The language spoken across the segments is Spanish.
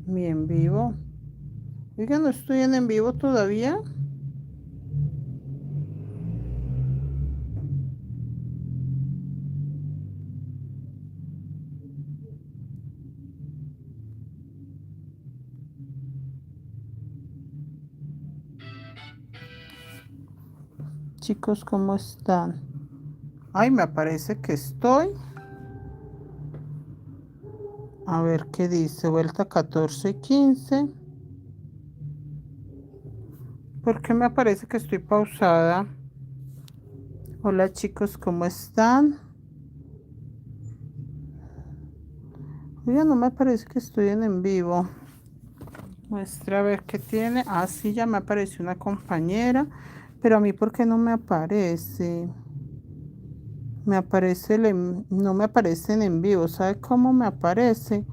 Mi en vivo. Oiga, no estoy en vivo todavía. Chicos, ¿cómo están? Ay, me parece que estoy. A ver qué dice. Vuelta 14:15. ¿Por qué me parece que estoy pausada? Hola chicos, ¿cómo están? Oiga, no me parece que estoy en vivo. Muestra a ver qué tiene. Ah, sí, ya me apareció una compañera. Pero a mí, ¿por qué no me aparece? Me aparece no me aparecen en vivo. ¿Sabe cómo me aparece?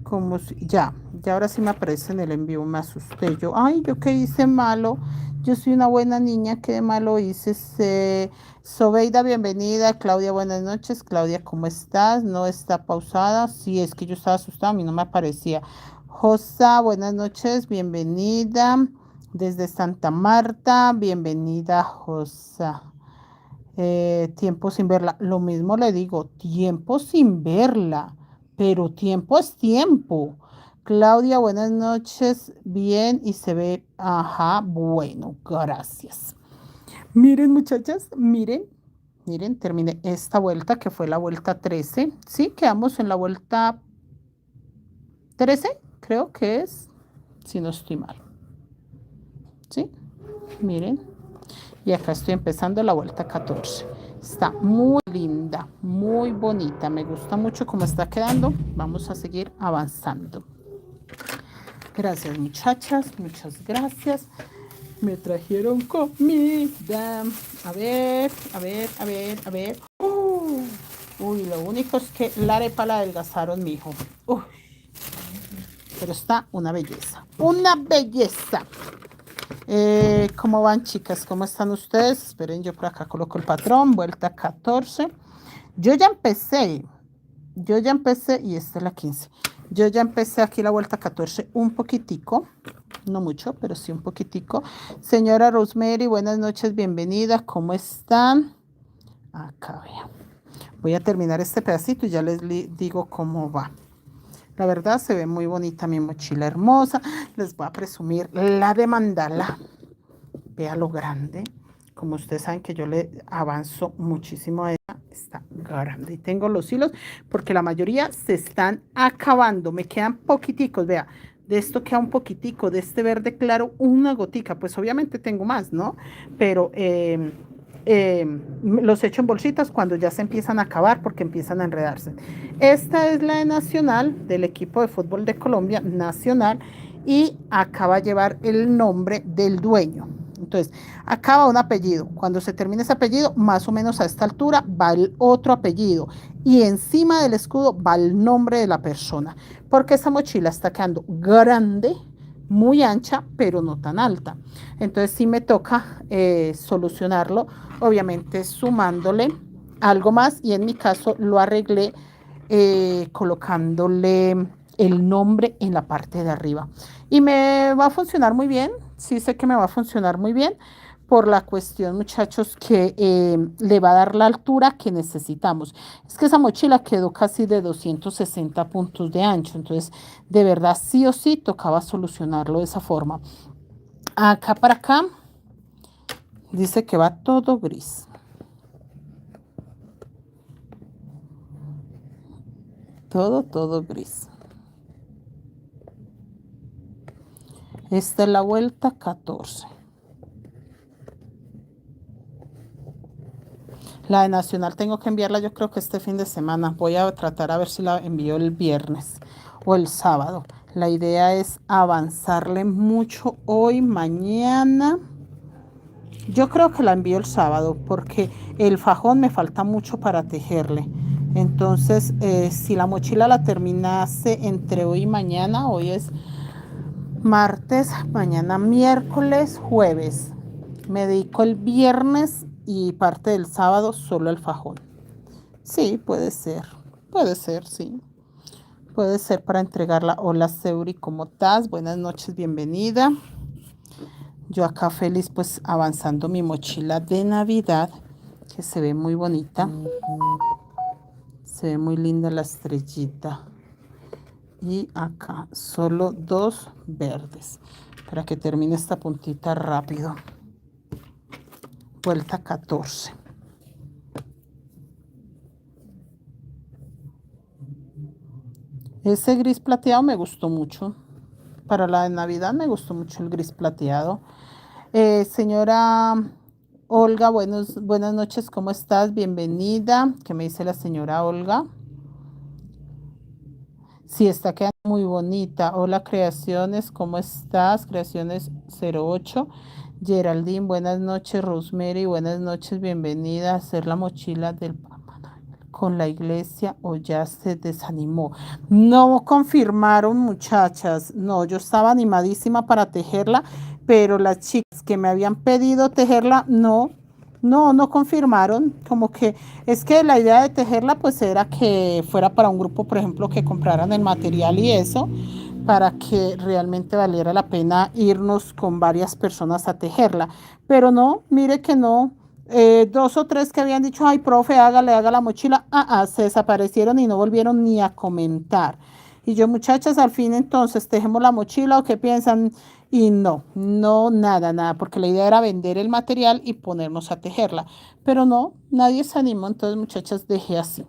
Como si, ya ahora sí me aparece en el en vivo. Me asusté yo. Ay, ¿yo qué hice malo? Yo soy una buena niña. ¿Qué de malo hice? Sobeida, bienvenida. Claudia, buenas noches. Claudia, ¿cómo estás? No está pausada. Sí, es que yo estaba asustada. A mí no me aparecía. Josa, buenas noches. Bienvenida. Desde Santa Marta. Bienvenida, Josa. Tiempo sin verla. Lo mismo le digo, tiempo sin verla, pero tiempo es tiempo. Claudia, buenas noches. Bien, y se ve, ajá, bueno, gracias. Miren, muchachas, miren, terminé esta vuelta que fue la vuelta 13. Sí, quedamos en la vuelta 13, creo que es, si no estoy mal. Sí, miren. Y acá estoy empezando la vuelta 14. Está muy linda, muy bonita. Me gusta mucho cómo está quedando. Vamos a seguir avanzando. Gracias, muchachas. Muchas gracias. Me trajeron comida. A ver, a ver, a ver, a ver. Uy, lo único es que la arepa la adelgazaron, mijo. Uy, pero está una belleza. Una belleza. ¿Cómo van, chicas? ¿Cómo están ustedes? Esperen, yo por acá coloco el patrón, vuelta 14. Yo ya empecé, y esta es la 15. Yo ya empecé aquí la vuelta 14 un poquitico, no mucho, pero sí un poquitico. Señora Rosemary, buenas noches, bienvenida, ¿cómo están? Acá vean. Voy a terminar este pedacito y ya les digo cómo va. La verdad se ve muy bonita mi mochila hermosa. Les voy a presumir la de mandala. Vea lo grande. Como ustedes saben que yo le avanzo muchísimo a ella, está grande. Y tengo los hilos porque la mayoría se están acabando. Me quedan poquiticos, vea. De esto queda un poquitico, de este verde claro, una gotica. Pues obviamente tengo más, ¿no? Pero los echo en bolsitas cuando ya se empiezan a acabar porque empiezan a enredarse. Esta es la de Nacional, del equipo de fútbol de Colombia, Nacional, y acaba de llevar el nombre del dueño. Entonces, acaba un apellido. Cuando se termine ese apellido, más o menos a esta altura va el otro apellido. Y encima del escudo va el nombre de la persona. Porque esta mochila está quedando grande, muy ancha, pero no tan alta. Entonces, sí me toca solucionarlo, obviamente sumándole algo más. Y en mi caso lo arreglé colocándole el nombre en la parte de arriba. Y me va a funcionar muy bien, sí sé que me va a funcionar muy bien por la cuestión, muchachos, que le va a dar la altura que necesitamos. Es que esa mochila quedó casi de 260 puntos de ancho, entonces de verdad sí o sí tocaba solucionarlo de esa forma. Acá para acá dice que va todo gris. Todo gris. Esta es la vuelta 14. La de Nacional tengo que enviarla yo creo que este fin de semana. Voy a tratar a ver si la envío el viernes o el sábado. La idea es avanzarle mucho hoy, mañana. Yo creo que la envío el sábado porque el fajón me falta mucho para tejerle. Entonces, si la mochila la terminase entre hoy y mañana, hoy es martes, mañana miércoles, jueves. Me dedico el viernes y parte del sábado solo el fajón. Sí, puede ser, sí, puede ser para entregarla. Hola Seuri, ¿cómo estás? Buenas noches, bienvenida. Yo acá feliz pues avanzando mi mochila de Navidad, que se ve muy bonita. Se ve muy linda la estrellita. Y acá solo 2 verdes para que termine esta puntita rápido. Vuelta 14. Ese gris plateado me gustó mucho. Para la de Navidad me gustó mucho el gris plateado. Señora Olga, buenas noches, ¿cómo estás? Bienvenida. ¿Qué me dice la señora Olga? Sí, está quedando muy bonita. Hola, Creaciones, ¿cómo estás? Creaciones 08. Geraldine, buenas noches. Rosemary, buenas noches. Bienvenida a hacer la mochila del con la iglesia o ya se desanimó. No confirmaron, muchachas. No, yo estaba animadísima para tejerla, pero las chicas que me habían pedido tejerla, no confirmaron. Como que es que la idea de tejerla pues era que fuera para un grupo, por ejemplo, que compraran el material y eso, para que realmente valiera la pena irnos con varias personas a tejerla. Pero no, mire que no. 2 o 3 que habían dicho, ay, profe, haga la mochila, se desaparecieron y no volvieron ni a comentar. Y yo, muchachas, al fin entonces, tejemos la mochila o qué piensan. Y nada, porque la idea era vender el material y ponernos a tejerla. Pero no, nadie se animó, entonces, muchachas, dejé así.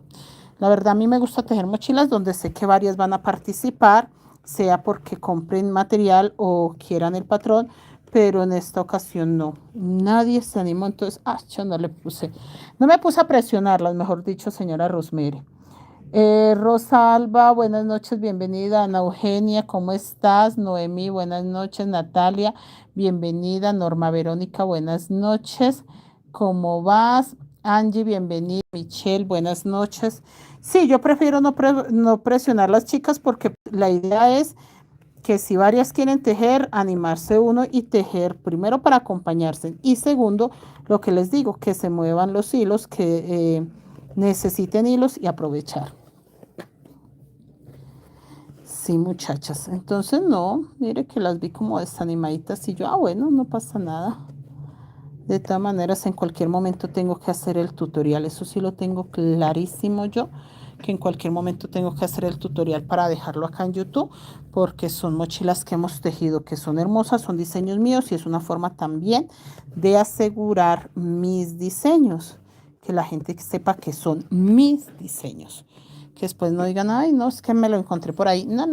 La verdad, a mí me gusta tejer mochilas donde sé que varias van a participar, sea porque compren material o quieran el patrón, pero en esta ocasión no. Nadie se animó, entonces, yo no me puse a presionarlas, mejor dicho, señora Rosemary. Rosa Alba, buenas noches, bienvenida. Ana Eugenia, ¿cómo estás? Noemí, buenas noches. Natalia, bienvenida. Norma Verónica, buenas noches. ¿Cómo vas? Angie, bienvenida. Michelle, buenas noches. Sí, yo prefiero no presionar a las chicas porque la idea es que si varias quieren tejer, animarse uno y tejer primero para acompañarse y segundo, lo que les digo, que se muevan los hilos, que necesiten hilos y aprovechar. Sí, muchachas. Entonces, no, mire que las vi como desanimaditas y yo, bueno, no pasa nada. De todas maneras, en cualquier momento tengo que hacer el tutorial. Eso sí lo tengo clarísimo yo, que en cualquier momento tengo que hacer el tutorial para dejarlo acá en YouTube, porque son mochilas que hemos tejido, que son hermosas, son diseños míos y es una forma también de asegurar mis diseños, que la gente sepa que son mis diseños. Que después no digan, ay, no, es que me lo encontré por ahí. No.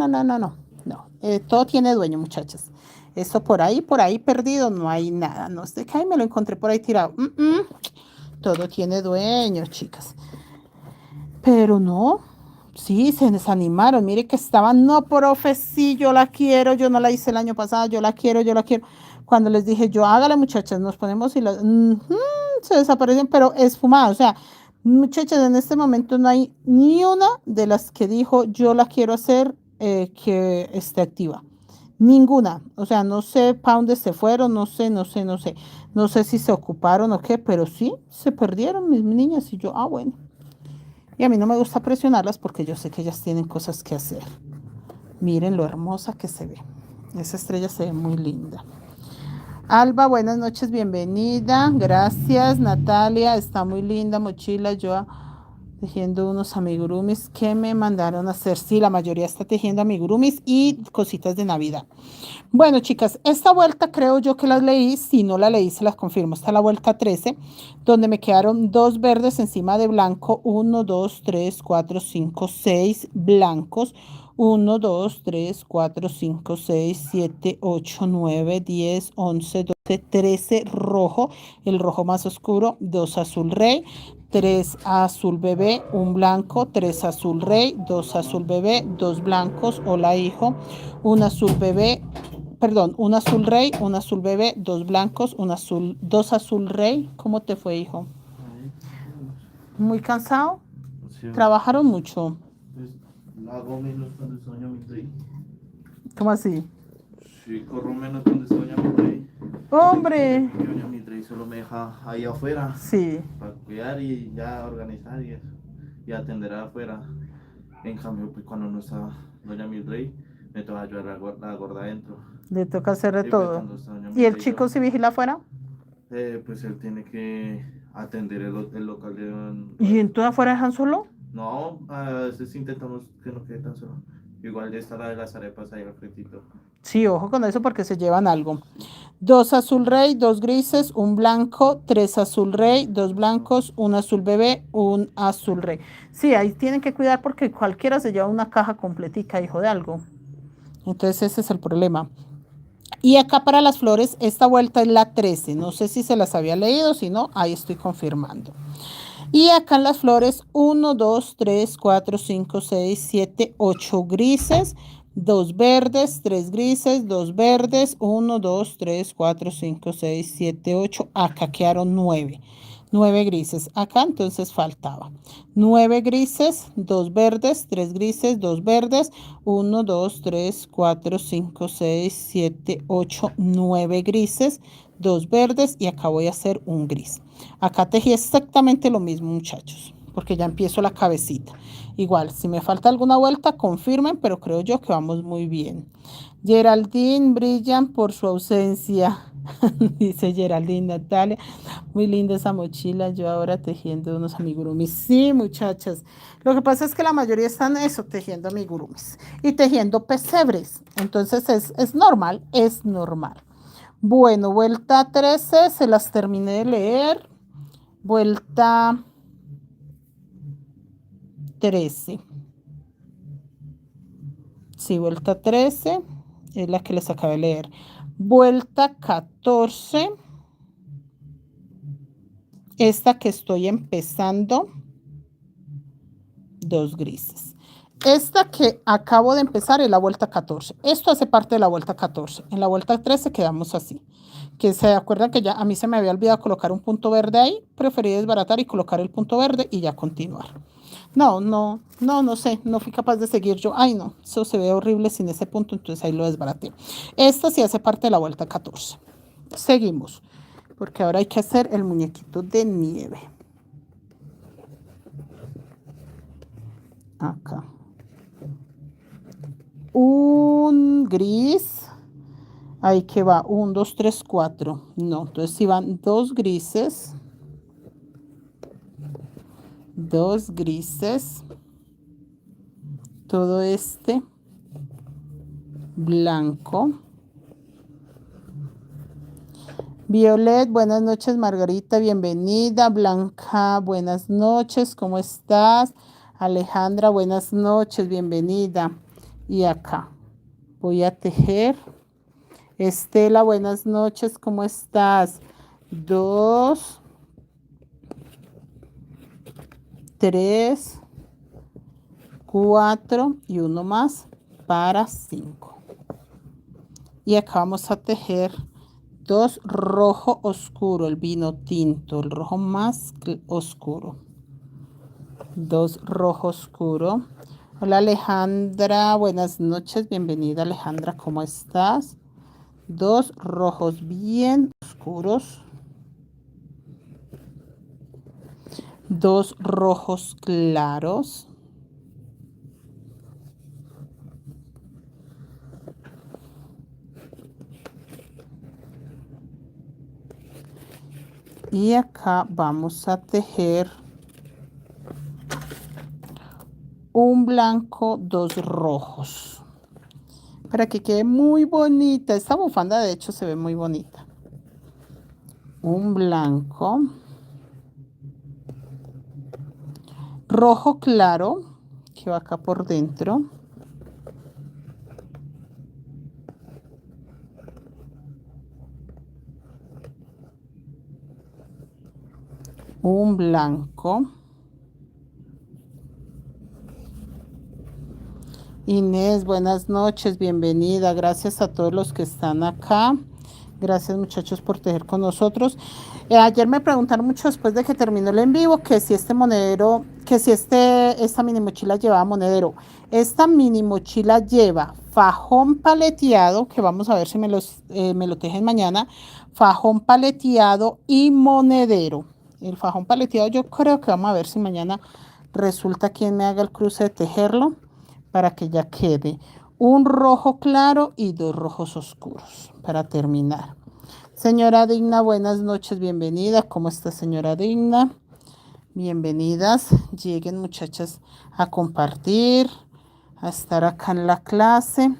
Todo tiene dueño, muchachas. Eso por ahí perdido, no hay nada. No sé qué, me lo encontré por ahí tirado. Todo tiene dueño, chicas. Pero no, sí, se desanimaron. Mire que estaban, no, profe, sí, yo la quiero, yo no la hice el año pasado, yo la quiero. Cuando les dije, yo hágale, muchachas, nos ponemos y se desaparecen, pero esfumada. O sea, muchachas, en este momento no hay ni una de las que dijo, yo la quiero hacer, que esté activa. Ninguna, o sea, no sé para dónde se fueron, no sé. No sé si se ocuparon o qué, pero sí, se perdieron mis niñas y yo, bueno. Y a mí no me gusta presionarlas porque yo sé que ellas tienen cosas que hacer. Miren lo hermosa que se ve. Esa estrella se ve muy linda. Alba, buenas noches, bienvenida. Gracias, Natalia, está muy linda mochila. Yo tejiendo unos amigurumis que me mandaron a hacer. Sí, la mayoría está tejiendo amigurumis y cositas de Navidad. Bueno, chicas, esta vuelta creo yo que las leí. Si no la leí, se las confirmo. Está la vuelta 13, donde me quedaron 2 verdes encima de blanco. 1, 2, 3, 4, 5, 6 blancos. 1, 2, 3, 4, 5, 6, 7, 8, 9, 10, 11, 12, 13 rojo. El rojo más oscuro. 2 azul rey. 3 azul bebé, 1 blanco, 3 azul rey, 2 azul bebé, 2 blancos, hola hijo, 1 azul bebé, perdón, 1 azul rey, 1 azul bebé, 2 blancos, 2 azul rey. ¿Cómo te fue, hijo? ¿Muy cansado? Sí. ¿Trabajaron mucho? Pues, hago menos cuando estoy mi rey. ¿Cómo así? Sí, corro menos cuando estoy mi rey. ¡Hombre! Yo mi rey solo me deja ahí afuera. Sí. Para cuidar y ya organizar y atender afuera. En cambio, pues cuando no está doña Mildred, me toca ayudar a la gorda adentro. Le toca hacer de Y pues todo. cuando está doña ¿Y el Mildred, chico si vigila afuera? pues él tiene que atender el local de ¿Y entonces afuera dejan solo? No, a veces intentamos que no quede tan solo. Igual ya está la de las arepas ahí al fretito. Sí, ojo con eso porque se llevan algo. 2 azul rey, 2 grises, un blanco, 3 azul rey, 2 blancos, un azul bebé, un azul rey. Sí, ahí tienen que cuidar porque cualquiera se lleva una caja completica, hijo de algo. Entonces ese es el problema. Y acá para las flores, esta vuelta es la 13. No sé si se las había leído, si no, ahí estoy confirmando. Y acá en las flores, 1, 2, 3, 4, 5, 6, 7, 8 grises, 2 verdes, 3 grises, 2 verdes, 1, 2, 3, 4, 5, 6, 7, 8. Acá quedaron 9. 9 grises. Acá entonces faltaba 9 grises, 2 verdes, 3 grises, 2 verdes, 1, 2, 3, 4, 5, 6, 7, 8, 9 grises, 2 verdes y acá voy a hacer un gris. Acá tejí exactamente lo mismo, muchachos, porque ya empiezo la cabecita. Igual, si me falta alguna vuelta, confirmen, pero creo yo que vamos muy bien. Geraldine brillan por su ausencia, dice Geraldine Natalia. Muy linda esa mochila, yo ahora tejiendo unos amigurumis. Sí, muchachas. Lo que pasa es que la mayoría están eso, tejiendo amigurumis y tejiendo pesebres. Entonces es normal, es normal. Bueno, vuelta 13, se las terminé de leer. Vuelta 13. Sí, vuelta 13 es la que les acabé de leer. Vuelta 14, esta que estoy empezando, 2 grises. Esta que acabo de empezar es la vuelta 14. Esto hace parte de la vuelta 14. En la vuelta 13 quedamos así. Que se acuerdan que ya a mí se me había olvidado colocar un punto verde ahí. Preferí desbaratar y colocar el punto verde y ya continuar. No sé, no fui capaz de seguir yo. Ay, no, eso se ve horrible sin ese punto, entonces ahí lo desbaraté. Esta sí hace parte de la vuelta 14. Seguimos, porque ahora hay que hacer el muñequito de nieve. Acá. Un gris. Ahí que va, 1, 2, 3, 4. No, entonces si van 2 grises. 2 grises. Todo este blanco. Violet, buenas noches. Margarita, bienvenida. Blanca, buenas noches, ¿cómo estás? Alejandra, buenas noches, bienvenida. Y acá voy a tejer. Estela, buenas noches, ¿cómo estás? 2, 3, 4 y uno más para 5. Y acá vamos a tejer 2 rojo oscuro, el vino tinto, el rojo más oscuro. 2 rojo oscuro. Hola Alejandra, buenas noches, bienvenida Alejandra, ¿cómo estás? 2 rojos bien oscuros. 2 rojos claros. Y acá vamos a tejer un blanco, 2 rojos. Para que quede muy bonita. Esta bufanda de hecho se ve muy bonita. Un blanco. Rojo claro, que va acá por dentro. Un blanco. Inés, buenas noches, bienvenida. Gracias a todos los que están acá. Gracias muchachos por tejer con nosotros. Ayer me preguntaron mucho después de que terminó el en vivo que si este monedero, que si esta mini mochila llevaba monedero. Esta mini mochila lleva fajón paleteado, que vamos a ver si me lo tejen mañana, fajón paleteado y monedero. El fajón paleteado yo creo que vamos a ver si mañana resulta quien me haga el cruce de tejerlo. para que ya quede un rojo claro y dos rojos oscuros para terminar. Señora Digna, buenas noches, bienvenida. ¿Cómo está, señora Digna? Bienvenidas. Lleguen, muchachas, a compartir, a estar acá en la clase,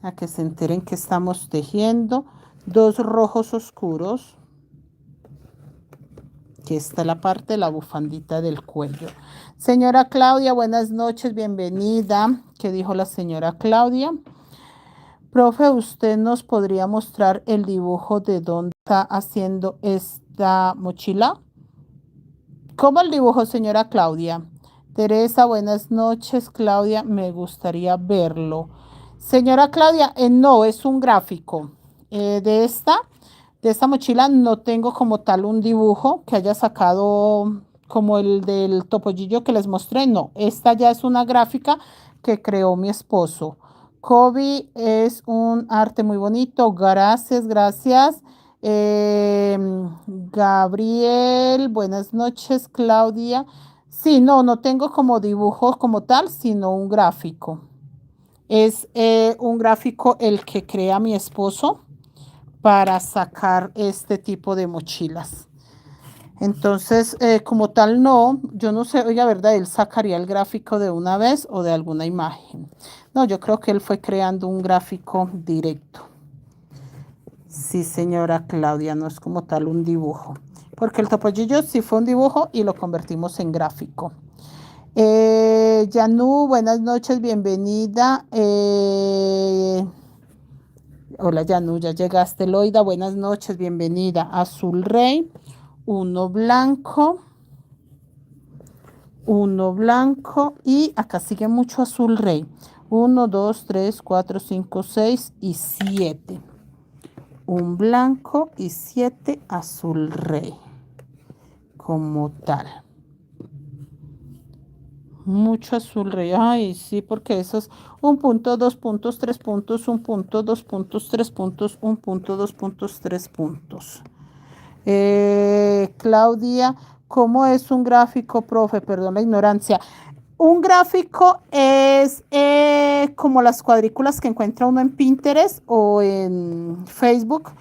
a que se enteren que estamos tejiendo dos rojos oscuros, que está la parte de la bufandita del cuello. Señora Claudia, buenas noches, bienvenida. ¿Qué dijo la señora Claudia? Profe, ¿usted nos podría mostrar el dibujo de dónde está haciendo esta mochila? ¿Cómo el dibujo, señora Claudia? Teresa, buenas noches, Claudia, me gustaría verlo. Señora Claudia, no, es un gráfico. De esta mochila no tengo como tal un dibujo que haya sacado como el del topollillo que les mostré, no. Esta ya es una gráfica que creó mi esposo. Kobe es un arte muy bonito, gracias, gracias. Gabriel, buenas noches, Claudia. Sí, no tengo como dibujo como tal, sino un gráfico. Es un gráfico el que crea mi esposo para sacar este tipo de mochilas. Entonces, como tal, no, yo no sé, oiga, ¿verdad? Él sacaría el gráfico de una vez o de alguna imagen. No, yo creo que él fue creando un gráfico directo. Sí, señora Claudia, no es como tal un dibujo. Porque el topollillo sí fue un dibujo y lo convertimos en gráfico. Yanú, buenas noches, bienvenida. Hola, Yanú, ya llegaste. Loida, buenas noches, bienvenida. Azul Rey, uno blanco y acá sigue mucho Azul Rey. 1, 2, 3, 4, 5, 6 y 7. Un blanco y 7 azul rey, como tal. Mucho azul rey. Ay, sí, porque eso es 1 punto, 2 puntos, 3 puntos, 1 punto, 2 puntos, 3 puntos, 1 punto, 2 puntos, 3 puntos. Claudia, ¿cómo es un gráfico, profe? Perdón la ignorancia. Un gráfico es como las cuadrículas que encuentra uno en Pinterest o en Facebook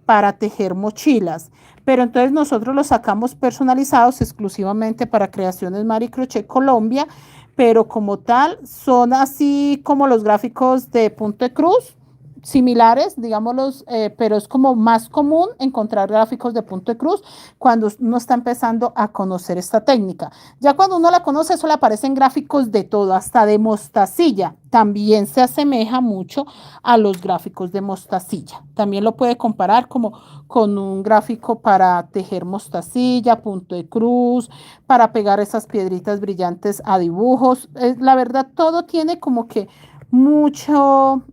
para tejer mochilas. Pero entonces nosotros los sacamos personalizados exclusivamente para Creaciones Mari Crochet Colombia, pero como tal son así como los gráficos de punto de cruz, similares, digámoslos, pero es como más común encontrar gráficos de punto de cruz cuando uno está empezando a conocer esta técnica. Ya cuando uno la conoce, eso le aparecen gráficos de todo, hasta de mostacilla. También se asemeja mucho a los gráficos de mostacilla. También lo puede comparar como con un gráfico para tejer mostacilla, punto de cruz, para pegar esas piedritas brillantes a dibujos. La verdad, todo tiene como que mucho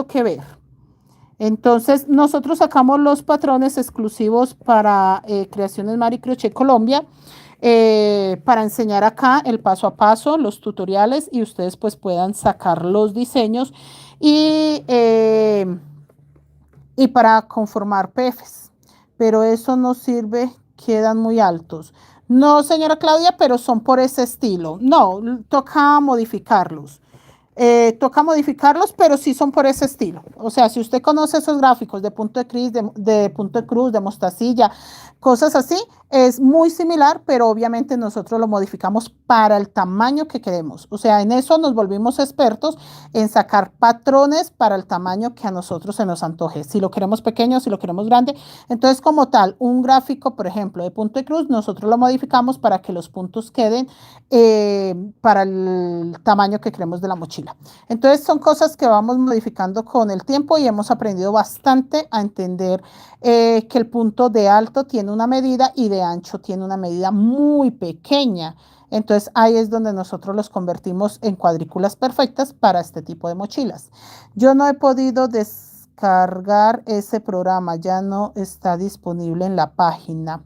que ver. Entonces, nosotros sacamos los patrones exclusivos para Creaciones Mari Crochet Colombia para enseñar acá el paso a paso, los tutoriales y ustedes pues puedan sacar los diseños y para conformar PFs. Pero eso no sirve, quedan muy altos. No, señora Claudia, pero son por ese estilo. No, toca modificarlos. Toca modificarlos, pero sí son por ese estilo. O sea, si usted conoce esos gráficos de punto de cruz, de punto de cruz, de mostacilla, cosas así, es muy similar, pero obviamente nosotros lo modificamos para el tamaño que queremos. O sea, en eso nos volvimos expertos en sacar patrones para el tamaño que a nosotros se nos antoje. Si lo queremos pequeño, si lo queremos grande. Entonces, como tal, un gráfico, por ejemplo, de punto de cruz, nosotros lo modificamos para que los puntos queden para el tamaño que queremos de la mochila. Entonces son cosas que vamos modificando con el tiempo y hemos aprendido bastante a entender que el punto de alto tiene una medida y de ancho tiene una medida muy pequeña. Entonces ahí es donde nosotros los convertimos en cuadrículas perfectas para este tipo de mochilas. Yo no he podido descargar ese programa, ya no está disponible en la página.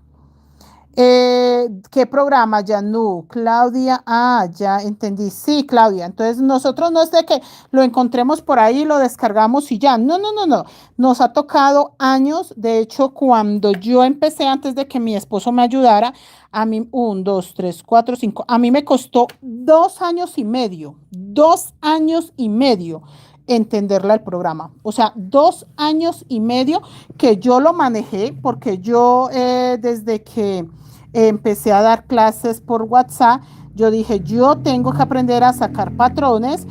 ¿Qué programa, Yanu? Claudia, ya entendí. Sí, Claudia. Entonces, nosotros no es de que lo encontremos por ahí, lo descargamos y ya. No, no, no, no. Nos ha tocado años. De hecho, cuando yo empecé, antes de que mi esposo me ayudara, a mí, 1, 2, 3, 4, 5, a mí me costó 2 años y medio, 2 años y medio entenderla el programa. O sea, 2 años y medio que yo lo manejé porque yo desde que empecé a dar clases por WhatsApp, yo dije, yo tengo que aprender a sacar patrones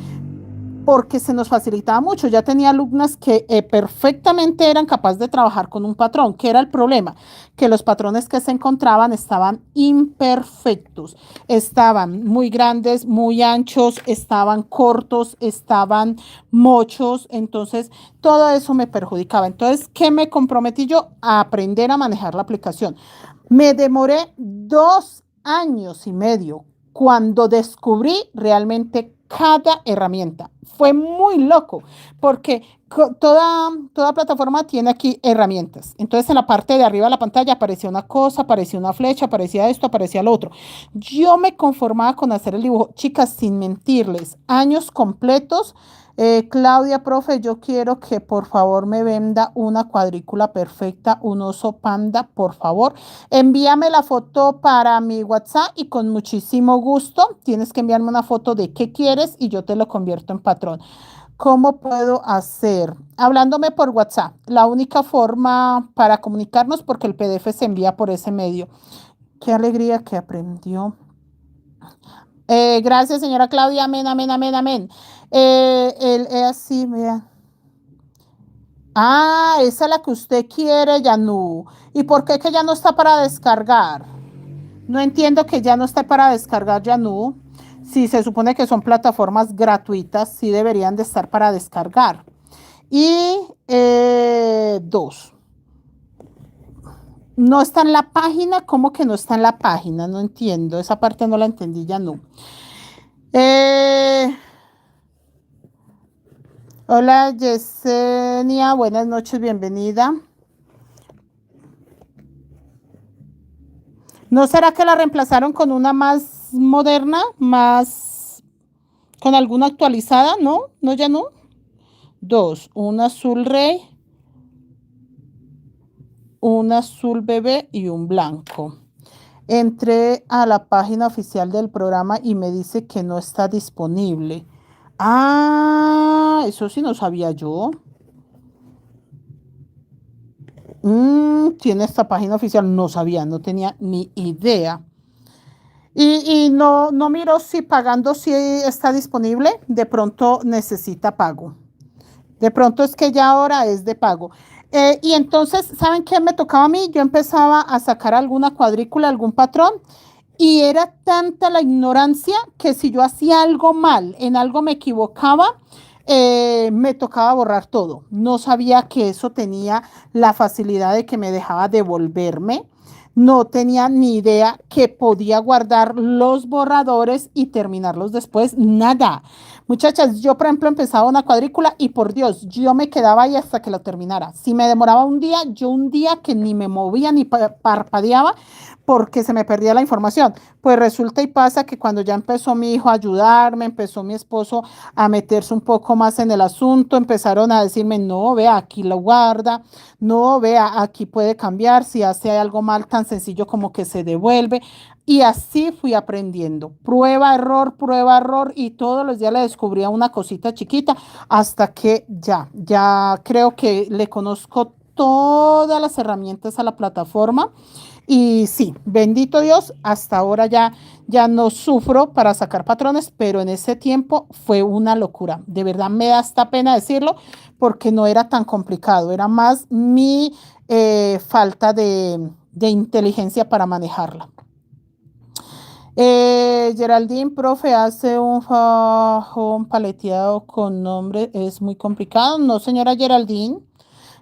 porque se nos facilitaba mucho. Ya tenía alumnas que perfectamente eran capaces de trabajar con un patrón. ¿Qué era el problema? Que los patrones que se encontraban estaban imperfectos, estaban muy grandes, muy anchos, estaban cortos, estaban mochos. Entonces, todo eso me perjudicaba. Entonces, ¿qué me comprometí yo? A aprender a manejar la aplicación. Me demoré 2 años y medio cuando descubrí realmente cada herramienta. Fue muy loco porque toda plataforma tiene aquí herramientas. Entonces en la parte de arriba de la pantalla aparecía una cosa, aparecía una flecha, aparecía esto, aparecía lo otro. Yo me conformaba con hacer el dibujo. Chicas, sin mentirles, años completos. Claudia, profe, yo quiero que por favor me venda una cuadrícula perfecta, un oso panda, por favor. Envíame la foto para mi WhatsApp y con muchísimo gusto tienes que enviarme una foto de qué quieres y yo te lo convierto en patrón. ¿Cómo puedo hacer? Hablándome por WhatsApp. La única forma para comunicarnos porque el PDF se envía por ese medio. Qué alegría que aprendió. Gracias, señora Claudia. Amén, amén, amén, amén. Así, vean. Esa es la que usted quiere, Yanu. ¿Y por qué que ya no está para descargar? No entiendo que ya no esté para descargar Yanu. Si se supone que son plataformas gratuitas, sí deberían de estar para descargar. Y 2. No está en la página. ¿Cómo que no está en la página? No entiendo. Esa parte no la entendí, Yanu. Hola, Yesenia. Buenas noches, bienvenida. ¿No será que la reemplazaron con una más moderna, más con alguna actualizada? ¿No? ¿No, ya no? 2, un azul rey, un azul bebé y un blanco. Entré a la página oficial del programa y me dice que no está disponible. Eso sí no sabía yo. Tiene esta página oficial, no sabía, no tenía ni idea. Y no miro si pagando si está disponible, de pronto necesita pago. De pronto es que ya ahora es de pago. Y entonces, ¿saben qué me tocaba a mí? Yo empezaba a sacar alguna cuadrícula, algún patrón, y era tanta la ignorancia que si yo hacía algo mal, en algo me equivocaba, me tocaba borrar todo. No sabía que eso tenía la facilidad de que me dejaba devolverme. No tenía ni idea que podía guardar los borradores y terminarlos después. Nada. Muchachas, yo por ejemplo empezaba una cuadrícula y por Dios, yo me quedaba ahí hasta que lo terminara. Si me demoraba un día, yo un día que ni me movía ni parpadeaba porque se me perdía la información. Pues resulta y pasa que cuando ya empezó mi hijo a ayudarme, empezó mi esposo a meterse un poco más en el asunto, empezaron a decirme, no, vea, aquí lo guarda, no, vea, aquí puede cambiar, si hace algo mal tan sencillo como que se devuelve. Y así fui aprendiendo, prueba, error, y todos los días le descubría una cosita chiquita hasta que ya creo que le conozco todas las herramientas a la plataforma. Y sí, bendito Dios, hasta ahora ya no sufro para sacar patrones, pero en ese tiempo fue una locura. De verdad me da hasta pena decirlo porque no era tan complicado, era más mi falta de inteligencia para manejarla. Geraldine, profe, hace un fajón paleteado con nombre, es muy complicado. No, señora Geraldine,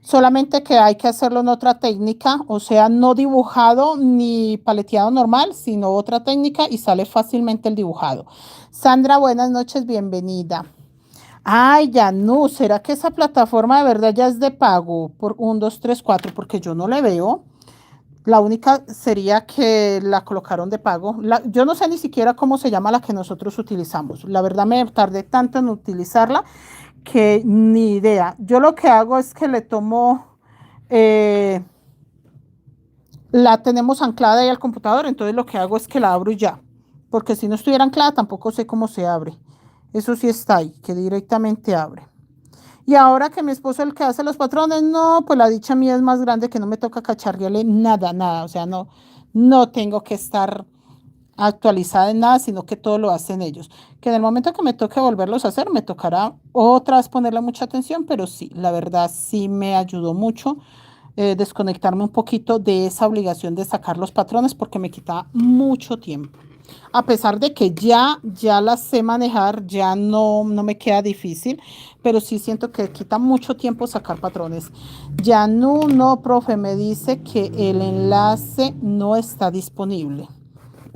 solamente que hay que hacerlo en otra técnica, o sea, no dibujado ni paleteado normal, sino otra técnica y sale fácilmente el dibujado. Sandra, buenas noches, bienvenida. Ay, ya no, ¿será que esa plataforma de verdad ya es de pago por 1, 2, 3, 4? Porque yo no le veo. La única sería que la colocaron de pago. Yo no sé ni siquiera cómo se llama la que nosotros utilizamos. La verdad me tardé tanto en utilizarla que ni idea. Yo lo que hago es que le tomo, eh, la tenemos anclada ahí al computador, entonces lo que hago es que la abro y ya. Porque si no estuviera anclada tampoco sé cómo se abre. Eso sí está ahí, que directamente abre. Y ahora que mi esposo es el que hace los patrones, no, pues la dicha mía es más grande que no me toca cacharriarle nada, nada. O sea, no, no tengo que estar actualizada en nada, sino que todo lo hacen ellos. Que en el momento que me toque volverlos a hacer, me tocará otra vez ponerle mucha atención, pero sí, la verdad sí me ayudó mucho desconectarme un poquito de esa obligación de sacar los patrones porque me quita mucho tiempo. A pesar de que ya las sé manejar, ya no me queda difícil, pero sí siento que quita mucho tiempo sacar patrones. Ya no, profe, me dice que el enlace no está disponible.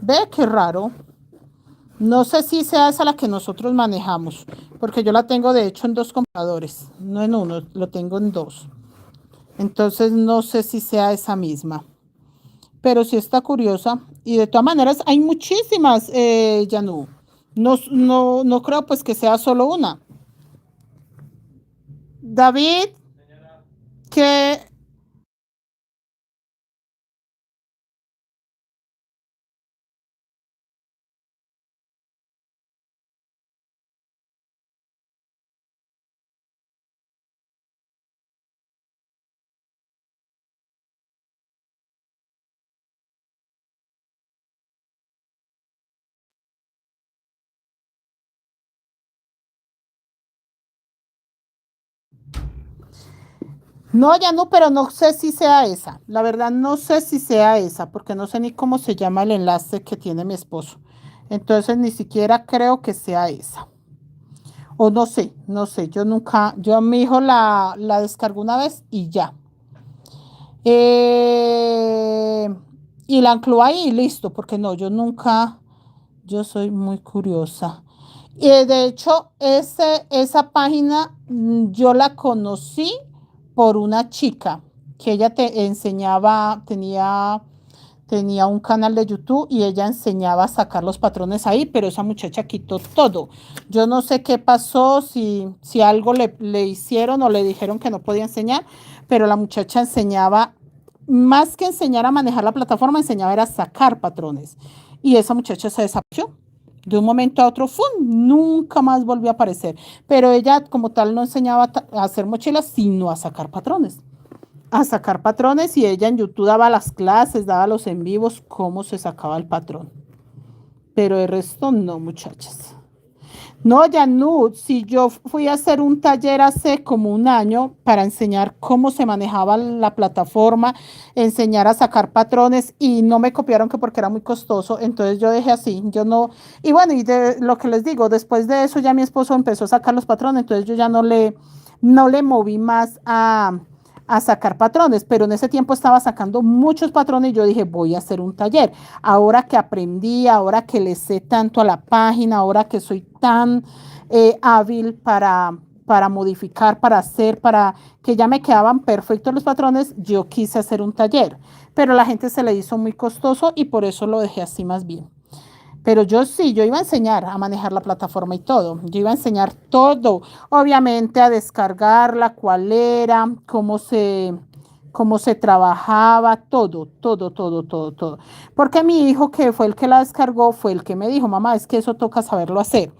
Ve qué raro. No sé si sea esa la que nosotros manejamos, porque yo la tengo de hecho en dos computadores, no en uno, lo tengo en dos. Entonces no sé si sea esa misma, pero sí está curiosa. Y de todas maneras hay muchísimas, Yanu. No creo pues que sea solo una. David, que no, Yanu, pero no sé si sea esa. La verdad no sé si sea esa, porque no sé ni cómo se llama el enlace que tiene mi esposo. Entonces ni siquiera creo que sea esa. O no sé, yo nunca, yo a mi hijo la descargo una vez y ya. Eh, y la anclo ahí y listo, porque no, yo nunca, yo soy muy curiosa. Y de hecho, esa página yo la conocí por una chica que ella te enseñaba, tenía un canal de YouTube y ella enseñaba a sacar los patrones ahí, pero esa muchacha quitó todo. Yo no sé qué pasó, si algo le hicieron o le dijeron que no podía enseñar, pero la muchacha enseñaba, más que enseñar a manejar la plataforma, enseñaba era a sacar patrones. Y esa muchacha se desapareció. De un momento a otro, ¡fum! Nunca más volvió a aparecer. Pero ella como tal no enseñaba a hacer mochilas, sino a sacar patrones y ella en YouTube daba las clases, daba los en vivos, cómo se sacaba el patrón. Pero el resto no, muchachas. No, ya no, si yo fui a hacer un taller hace como un año para enseñar cómo se manejaba la plataforma, enseñar a sacar patrones y no me copiaron que porque era muy costoso, entonces yo dejé así, yo no, y bueno, y de lo que les digo, después de eso ya mi esposo empezó a sacar los patrones, entonces yo ya no le moví más a sacar patrones, pero en ese tiempo estaba sacando muchos patrones y yo dije, voy a hacer un taller. Ahora que aprendí, ahora que le sé tanto a la página, ahora que soy tan hábil para modificar, para hacer, para que ya me quedaban perfectos los patrones, yo quise hacer un taller, pero la gente se le hizo muy costoso y por eso lo dejé así más bien. Pero yo sí, yo iba a enseñar a manejar la plataforma y todo. Yo iba a enseñar todo, obviamente a descargarla, cuál era, cómo se trabajaba, todo, todo, todo, todo, todo. Porque mi hijo, que fue el que la descargó, fue el que me dijo, mamá, es que eso toca saberlo hacer.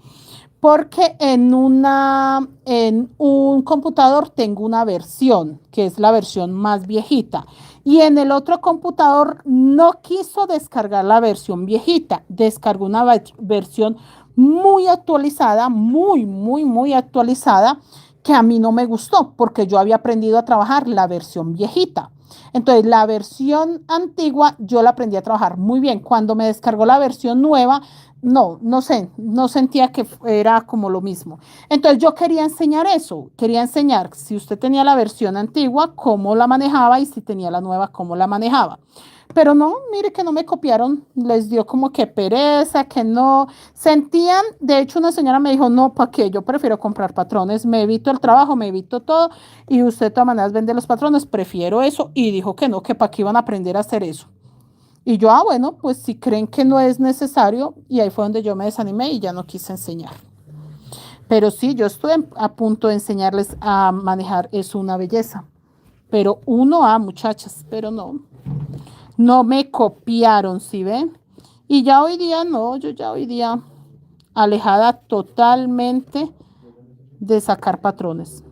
Porque en un computador tengo una versión, que es la versión más viejita. Y en el otro computador no quiso descargar la versión viejita, descargó una versión muy actualizada, muy, muy, muy actualizada, que a mí no me gustó, porque yo había aprendido a trabajar la versión viejita. Entonces, la versión antigua yo la aprendí a trabajar muy bien. Cuando me descargó la versión nueva, no sé, no sentía que era como lo mismo. Entonces yo quería enseñar eso, quería enseñar si usted tenía la versión antigua, cómo la manejaba y si tenía la nueva, cómo la manejaba. Pero no, mire que no me copiaron, les dio como que pereza, que no sentían, de hecho una señora me dijo, no, ¿para qué? Yo prefiero comprar patrones, me evito el trabajo, me evito todo y usted de todas maneras vende los patrones, prefiero eso y dijo que no, que para qué iban a aprender a hacer eso. Y yo, bueno, pues si creen que no es necesario, y ahí fue donde yo me desanimé y ya no quise enseñar. Pero sí, yo estoy a punto de enseñarles a manejar, es una belleza. Pero uno a muchachas, pero no, no me copiaron, ¿sí ven? Y ya hoy día no, yo ya hoy día alejada totalmente de sacar patrones.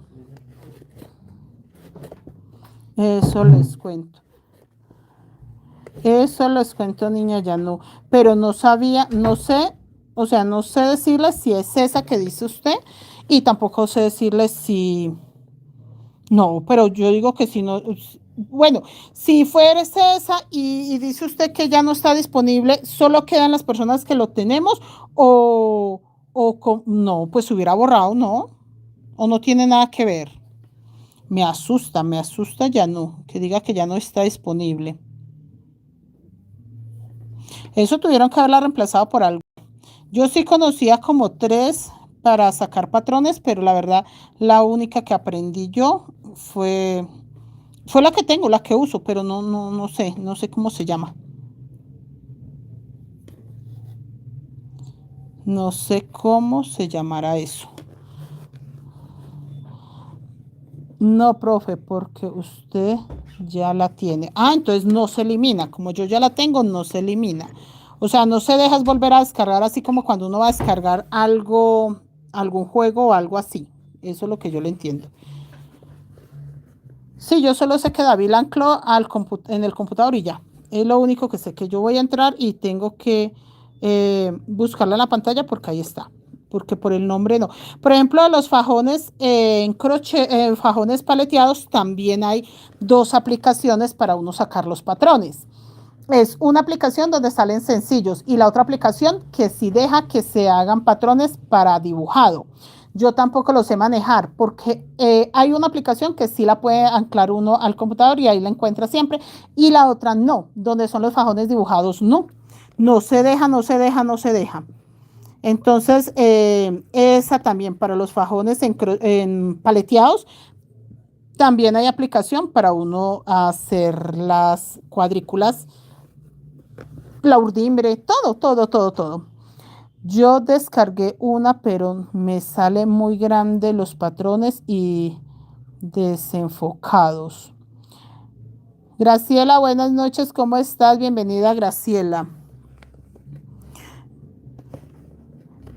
Eso les cuento. Eso les cuento, niña, ya no. Pero no sabía, no sé, o sea, no sé decirles si es esa que dice usted y tampoco sé decirles si, no, pero yo digo que si no, bueno, si fuera esa y dice usted que ya no está disponible, solo quedan las personas que lo tenemos no, pues se hubiera borrado, ¿no? O no tiene nada que ver. Me asusta ya no, que diga que ya no está disponible. Eso tuvieron que haberla reemplazado por algo. Yo sí conocía como tres para sacar patrones, pero la verdad, la única que aprendí yo fue la que tengo, la que uso, pero no sé cómo se llama. No sé cómo se llamará eso. No, profe, porque usted ya la tiene. Ah, entonces no se elimina. Como yo ya la tengo, no se elimina. O sea, no se deja volver a descargar así como cuando uno va a descargar algo, algún juego o algo así. Eso es lo que yo le entiendo. Sí, yo solo sé que David la ancló en el computador y ya. Es lo único que sé, que yo voy a entrar y tengo que buscarla en la pantalla porque ahí está. Porque por el nombre no. Por ejemplo, los fajones en crochet, fajones paleteados, también hay dos aplicaciones para uno sacar los patrones. Es una aplicación donde salen sencillos y la otra aplicación que sí deja que se hagan patrones para dibujado. Yo tampoco lo sé manejar porque hay una aplicación que sí la puede anclar uno al computador y ahí la encuentra siempre y la otra no, donde son los fajones dibujados no. No se deja, no se deja, no se deja. Entonces, esa también para los fajones en paleteados, también hay aplicación para uno hacer las cuadrículas, la urdimbre, todo, todo, todo, todo. Yo descargué una, pero me sale muy grande los patrones y desenfocados. Graciela, buenas noches, ¿cómo estás? Bienvenida, Graciela.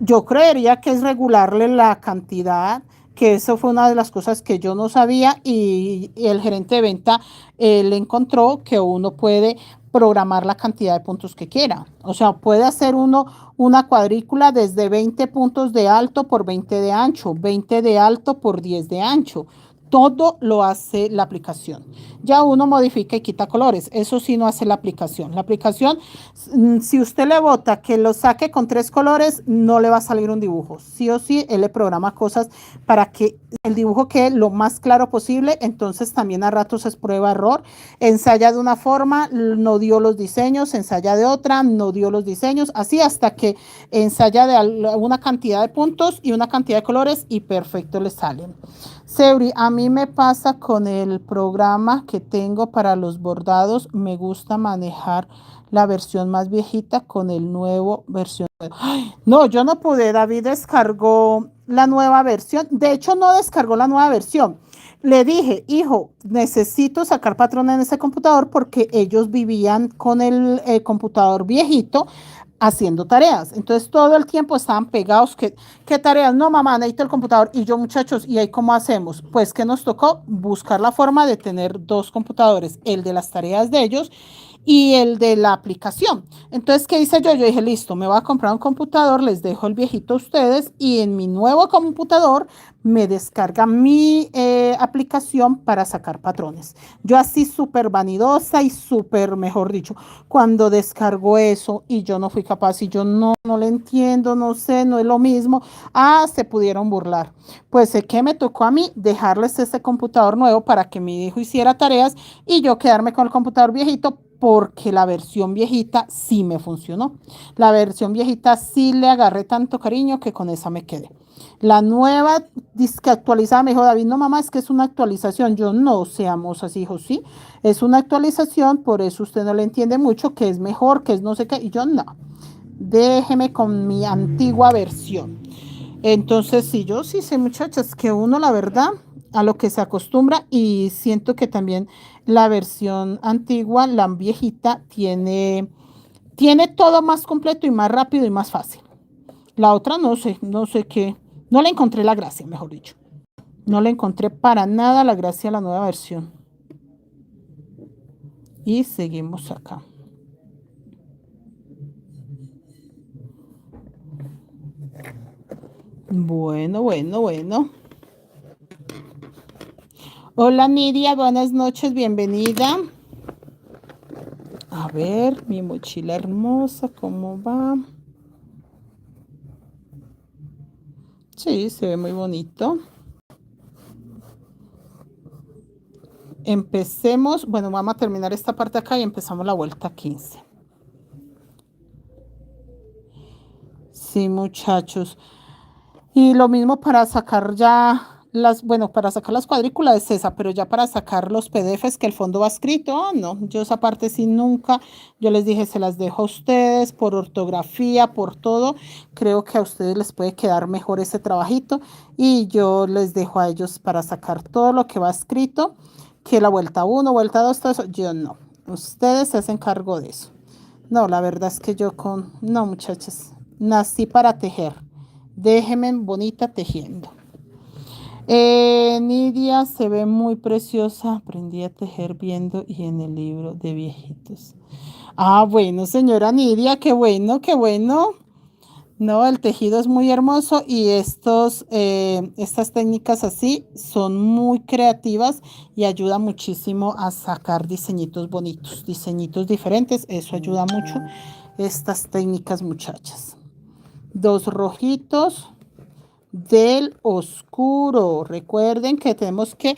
Yo creería que es regularle la cantidad, que eso fue una de las cosas que yo no sabía y el gerente de venta le encontró que uno puede programar la cantidad de puntos que quiera. O sea, puede hacer uno una cuadrícula desde 20 puntos de alto por 20 de ancho, 20 de alto por 10 de ancho. Todo lo hace la aplicación. Ya uno modifica y quita colores. Eso sí no hace la aplicación. La aplicación, si usted le bota que lo saque con 3 colores, no le va a salir un dibujo. Sí o sí, él le programa cosas para que el dibujo quede lo más claro posible. Entonces también a ratos es prueba error. Ensaya de una forma, no dio los diseños, ensaya de otra, no dio los diseños. Así hasta que ensaya de una cantidad de puntos y una cantidad de colores y perfecto le salen. Seuri, a mí me pasa con el programa que tengo para los bordados, me gusta manejar la versión más viejita con el nuevo versión. Ay, no, yo no pude, David descargó la nueva versión, de hecho no descargó la nueva versión. Le dije, hijo, necesito sacar patrón en ese computador porque ellos vivían con el computador viejito haciendo tareas. Entonces todo el tiempo estaban pegados. ¿Qué tareas? No, mamá, necesito el computador. Y yo, muchachos, ¿y ahí cómo hacemos? Pues que nos tocó buscar la forma de tener dos computadores, el de las tareas de ellos y el de la aplicación. Entonces, ¿qué hice yo? Yo dije, listo, me voy a comprar un computador, les dejo el viejito a ustedes y en mi nuevo computador me descarga mi aplicación para sacar patrones. Yo así súper vanidosa y súper, mejor dicho, cuando descargo eso y yo no fui capaz y yo no le entiendo, no sé, no es lo mismo. Ah, se pudieron burlar. Pues sé que me tocó a mí dejarles este computador nuevo para que mi hijo hiciera tareas y yo quedarme con el computador viejito porque la versión viejita sí me funcionó. La versión viejita sí le agarré tanto cariño que con esa me quedé. La nueva disque actualizada me dijo David, no mamá, es que es una actualización. Yo no, seamos así, hijo, sí, es una actualización, por eso usted no le entiende mucho, que es mejor, que es no sé qué. Y yo no, déjeme con mi antigua versión. Entonces, sí, yo sí sé, muchachas, que uno, la verdad, a lo que se acostumbra y siento que también la versión antigua, la viejita, tiene todo más completo y más rápido y más fácil. La otra no sé qué, no le encontré la gracia, mejor dicho. No le encontré para nada la gracia a la nueva versión. Y seguimos acá. Bueno. Hola Nidia, buenas noches, bienvenida. A ver, mi mochila hermosa, ¿cómo va? Sí, se ve muy bonito. Empecemos, bueno, vamos a terminar esta parte acá y empezamos la vuelta 15. Sí, muchachos. Y lo mismo para sacar ya para sacar las cuadrículas es esa, pero ya para sacar los PDFs que el fondo va escrito, no, yo esa parte sí nunca, yo les dije, se las dejo a ustedes por ortografía, por todo, creo que a ustedes les puede quedar mejor ese trabajito y yo les dejo a ellos para sacar todo lo que va escrito, que la vuelta 1, vuelta 2, todo eso, yo no, ustedes se hacen cargo de eso. No, la verdad es que no muchachas, nací para tejer. Déjeme bonita tejiendo. Nidia se ve muy preciosa. Aprendí a tejer viendo y en el libro de viejitos. Ah, bueno, señora Nidia, qué bueno, qué bueno. No, el tejido es muy hermoso y estas técnicas así son muy creativas y ayuda muchísimo a sacar diseñitos bonitos, diseñitos diferentes. Eso ayuda mucho estas técnicas, muchachas. 2 rojitos del oscuro. Recuerden que tenemos que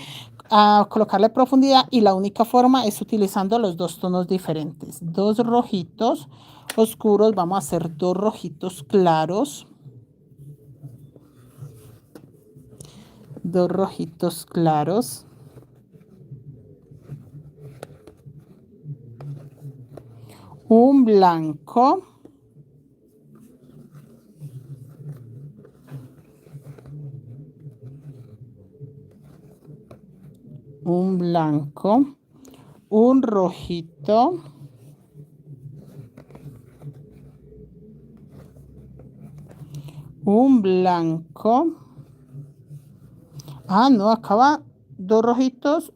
colocarle profundidad y la única forma es utilizando los 2 tonos diferentes. 2 rojitos oscuros, vamos a hacer 2 rojitos claros. 2 rojitos claros. Un blanco. Un blanco, un rojito, un blanco. Ah, no, acaba 2 rojitos,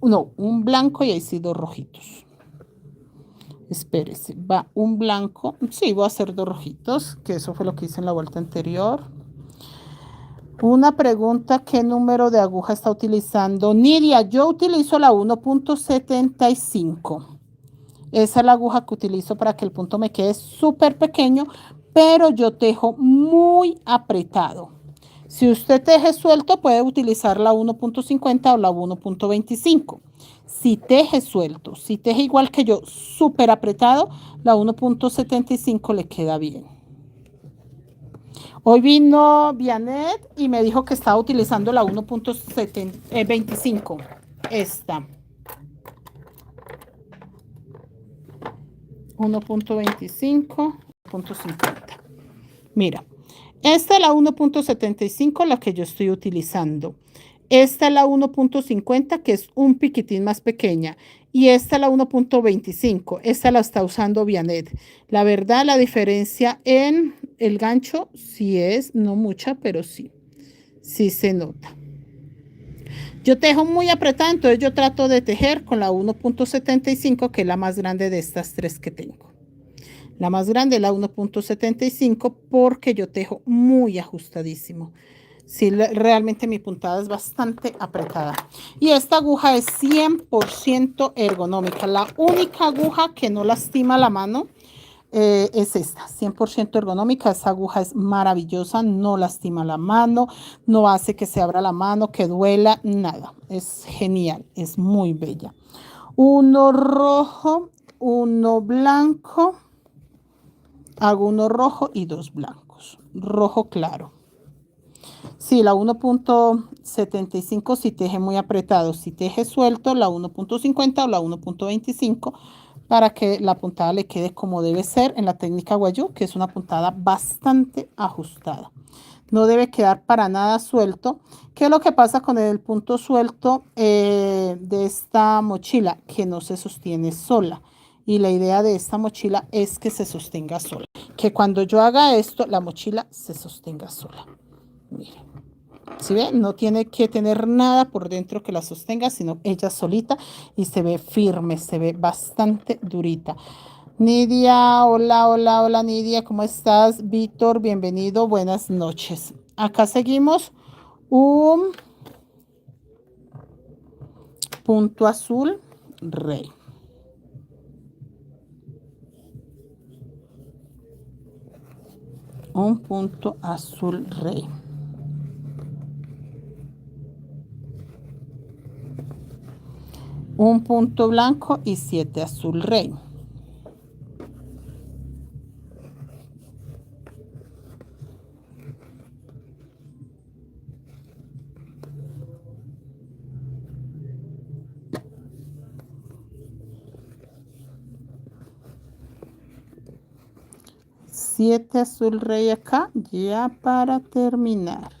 un blanco y ahí sí 2 rojitos. Espérese, va un blanco, sí, voy a hacer 2 rojitos, que eso fue lo que hice en la vuelta anterior. Una pregunta, ¿qué número de aguja está utilizando? Nidia, yo utilizo la 1.75. Esa es la aguja que utilizo para que el punto me quede súper pequeño, pero yo tejo muy apretado. Si usted teje suelto, puede utilizar la 1.50 o la 1.25. Si teje suelto, si teje igual que yo, súper apretado, la 1.75 le queda bien. Hoy vino Vianet y me dijo que estaba utilizando la 1.25. Esta. 1.25, 1.50. Mira, esta es la 1.75, la que yo estoy utilizando. Esta es la 1.50, que es un piquitín más pequeña. Y esta es la 1.25. Esta la está usando Vianet. La verdad, la diferencia en el gancho sí es, no mucha, pero sí. Sí se nota. Yo tejo muy apretada, entonces yo trato de tejer con la 1.75, que es la más grande de estas 3 que tengo. La más grande es la 1.75 porque yo tejo muy ajustadísimo. Sí, realmente mi puntada es bastante apretada. Y esta aguja es 100% ergonómica. La única aguja que no lastima la mano es esta, 100% ergonómica. Esta aguja es maravillosa, no lastima la mano, no hace que se abra la mano, que duela, nada. Es genial, es muy bella. Uno rojo, uno blanco. Hago uno rojo y dos blancos. Rojo claro. Sí, la 1.75 si teje muy apretado. Si teje suelto, la 1.50 o la 1.25 para que la puntada le quede como debe ser en la técnica guayú, que es una puntada bastante ajustada. No debe quedar para nada suelto. ¿Qué es lo que pasa con el punto suelto de esta mochila? Que no se sostiene sola. Y la idea de esta mochila es que se sostenga sola. Que cuando yo haga esto, la mochila se sostenga sola. Miren. ¿Sí ven? No tiene que tener nada por dentro que la sostenga, sino ella solita y se ve firme, se ve bastante durita. Nidia, hola, hola, hola Nidia, ¿cómo estás? Víctor, bienvenido, buenas noches. Acá seguimos un punto azul rey. Un punto azul rey. Un punto blanco y 7 azul rey. Siete azul rey acá, ya para terminar.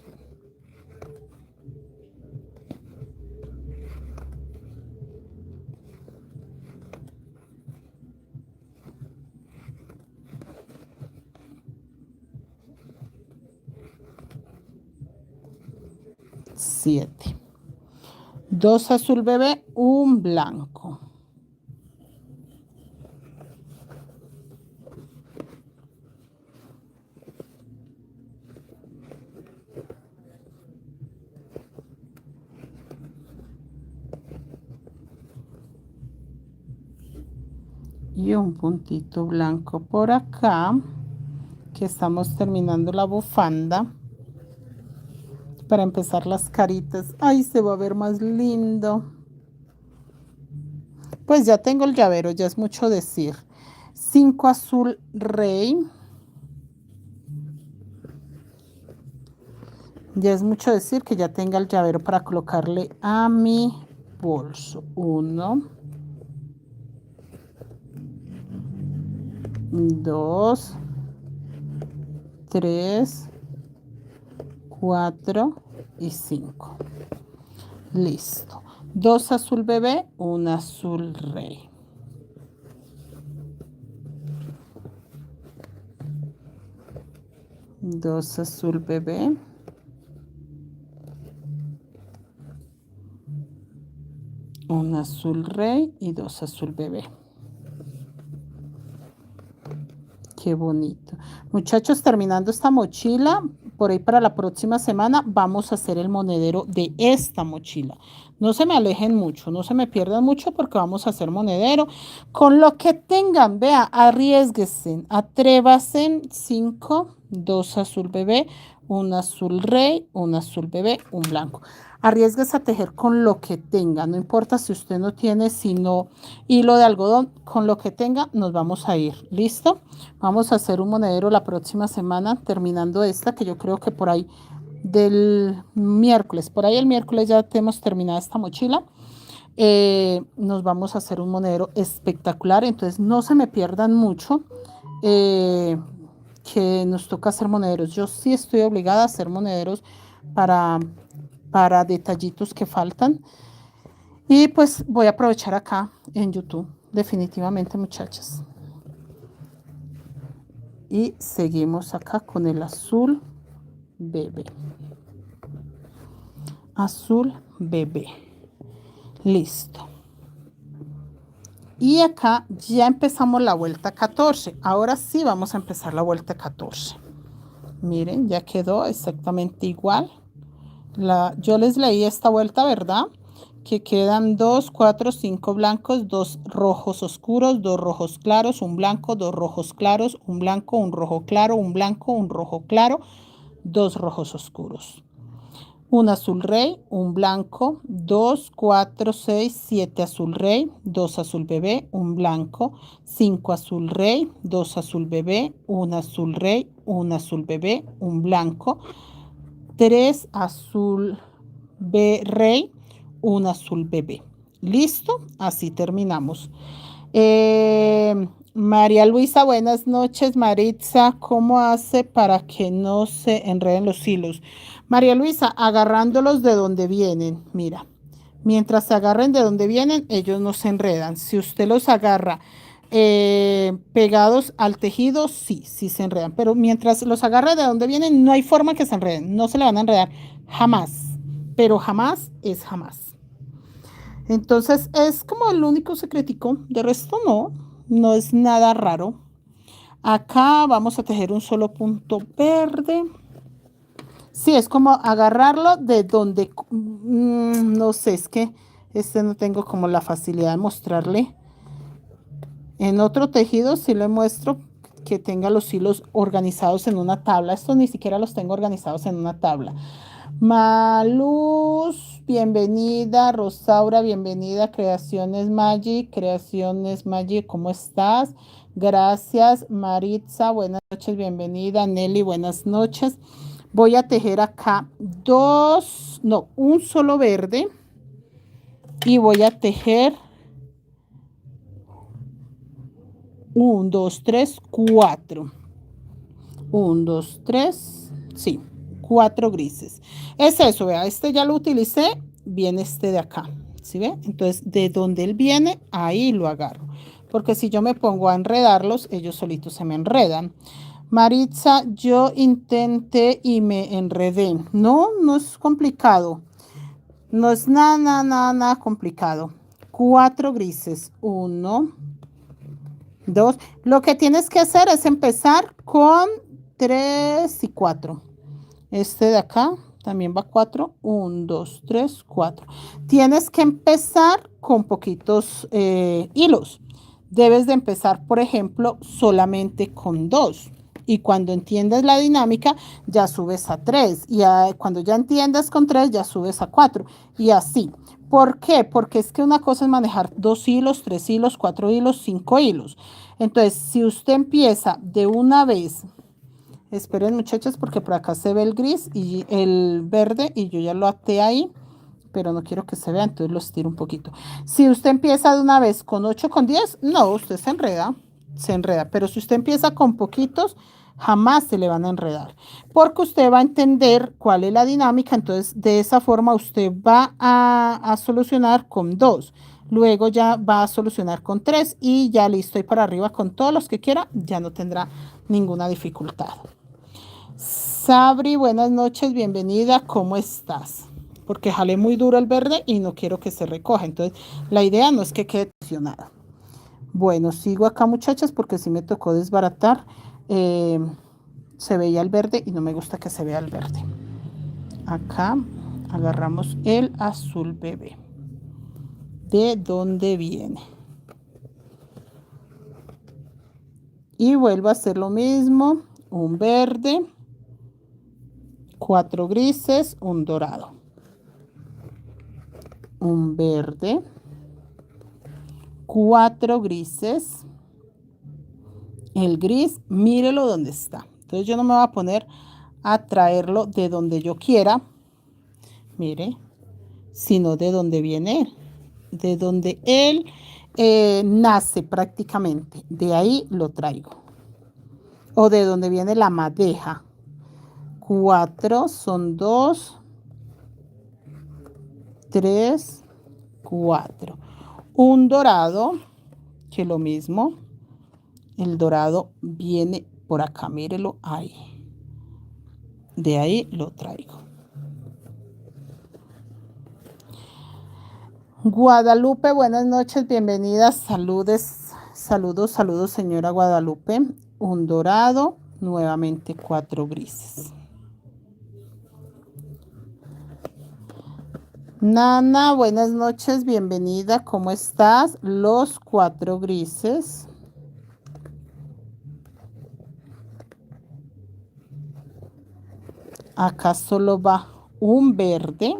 Siete. Dos azul bebé, un blanco. Y un puntito blanco por acá, que estamos terminando la bufanda. Para empezar las caritas. Ay, se va a ver más lindo. Pues ya tengo el llavero, ya es mucho decir. 5 azul rey. Ya es mucho decir que ya tenga el llavero para colocarle a mi bolso. 1, 2, 3, 4 y 5. Listo. 2 azul bebé, un azul rey. Dos azul bebé. Un azul rey y 2 azul bebé. Qué bonito. Muchachos, terminando esta mochila, por ahí para la próxima semana vamos a hacer el monedero de esta mochila. No se me alejen mucho, no se me pierdan mucho porque vamos a hacer monedero. Con lo que tengan, vea, arriesguense, atrévasen. 5, 2 azul bebé, un azul rey, un azul bebé, un blanco. Arriesgues a tejer con lo que tenga, no importa si usted no tiene sino hilo de algodón, con lo que tenga nos vamos a ir. ¿Listo? Vamos a hacer un monedero la próxima semana, terminando esta, que yo creo que por ahí del miércoles, por ahí el miércoles ya tenemos terminada esta mochila. Nos vamos a hacer un monedero espectacular, entonces no se me pierdan mucho. Que nos toca hacer monederos. Yo sí estoy obligada a hacer monederos para detallitos que faltan. Y pues voy a aprovechar acá en YouTube, definitivamente, muchachas. Y seguimos acá con el azul bebé. Azul bebé. Listo. Y acá ya empezamos la vuelta 14. Ahora sí vamos a empezar la vuelta 14. Miren, ya quedó exactamente igual. Yo les leí esta vuelta, ¿verdad? Que quedan 2, 4, 5 blancos, 2 rojos oscuros, 2 rojos claros, un blanco, 2 rojos claros, un blanco, un rojo claro, un blanco, un rojo claro, 2 rojos oscuros. Un azul rey, un blanco, 2, 4, 6, 7 azul rey, 2 azul bebé, un blanco, 5 azul rey, 2 azul bebé, un azul rey, un azul bebé, un blanco, 3 azul rey, un azul bebé. ¿Listo? Así terminamos. María Luisa, buenas noches. Maritza, ¿cómo hace para que no se enreden los hilos? María Luisa, agarrándolos de donde vienen. Mira, mientras se agarren de donde vienen, ellos no se enredan. Si usted los agarra pegados al tejido, sí, sí se enredan. Pero mientras los agarre de donde vienen, no hay forma que se enreden. No se le van a enredar jamás. Pero jamás es jamás. Entonces es como el único secretico. De resto no, no es nada raro. Acá vamos a tejer un solo punto verde. Sí, es como agarrarlo de donde, no sé, es que no tengo como la facilidad de mostrarle. En otro tejido sí le muestro que tenga los hilos organizados en una tabla. Estos ni siquiera los tengo organizados en una tabla. Maluz, bienvenida. Rosaura, bienvenida. Creaciones Magic, ¿cómo estás? Gracias. Maritza, buenas noches, bienvenida. Nelly, buenas noches. Voy a tejer acá un solo verde y voy a tejer 1, 2, 3, 4. 1, 2, 3, sí, 4 grises. Es eso, vea, este ya lo utilicé, viene este de acá, ¿sí ve? Entonces, de donde él viene, ahí lo agarro. Porque si yo me pongo a enredarlos, ellos solitos se me enredan. Maritza, yo intenté y me enredé. No, no es complicado. No es nada complicado. 4 grises. 1, 2. Lo que tienes que hacer es empezar con 3 y 4. Este de acá también va 4. 1, 2, 3, 4. Tienes que empezar con poquitos hilos. Debes de empezar, por ejemplo, solamente con 2. Y cuando entiendes la dinámica, ya subes a 3. Y cuando ya entiendas con 3, ya subes a 4. Y así. ¿Por qué? Porque es que una cosa es manejar 2 hilos, 3 hilos, 4 hilos, 5 hilos. Entonces, si usted empieza de una vez, esperen muchachos, porque por acá se ve el gris y el verde y yo ya lo até ahí, pero no quiero que se vea, entonces lo estiro un poquito. Si usted empieza de una vez con 8, con 10, no, usted se enreda, pero si usted empieza con poquitos, jamás se le van a enredar, porque usted va a entender cuál es la dinámica, entonces de esa forma usted va a solucionar con 2. Luego ya va a solucionar con 3 y ya listo y para arriba con todos los que quiera, ya no tendrá ninguna dificultad. Sabri, buenas noches, bienvenida, ¿cómo estás? Porque jalé muy duro el verde y no quiero que se recoja, entonces la idea no es que quede tensionada. Bueno, sigo acá muchachas porque sí me tocó desbaratar, se veía el verde y no me gusta que se vea el verde. Acá agarramos el azul bebé. ¿De dónde viene? Y vuelvo a hacer lo mismo, un verde, 4 grises, un dorado. Un verde, 4 grises, el gris, mírelo donde está. Entonces yo no me voy a poner a traerlo de donde yo quiera, mire, sino de donde viene él, de donde él nace prácticamente, de ahí lo traigo. O de donde viene la madeja. 4 son 2, 3, 4. Un dorado, que lo mismo, el dorado viene por acá, mírelo ahí. De ahí lo traigo. Guadalupe, buenas noches, bienvenida, saludos, señora Guadalupe. Un dorado, nuevamente 4 grises. Nana, buenas noches, bienvenida, ¿cómo estás? Los 4 grises. Acá solo va un verde.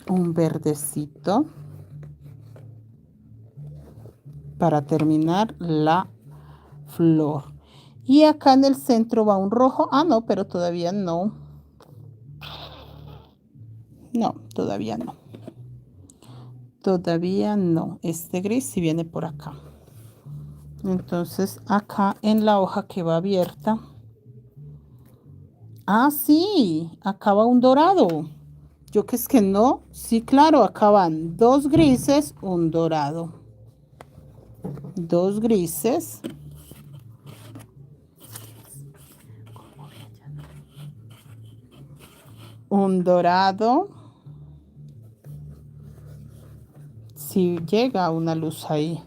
Un verdecito. Para terminar la flor. Y acá en el centro va un rojo. Ah, no, pero todavía no. No, todavía no. Todavía no. Este gris sí viene por acá. Entonces acá en la hoja que va abierta. Ah, sí, acá va un dorado. Yo que es que no. Sí, claro, acá van 2 grises, un dorado. 2 grises. Un dorado. Si llega una luz ahí.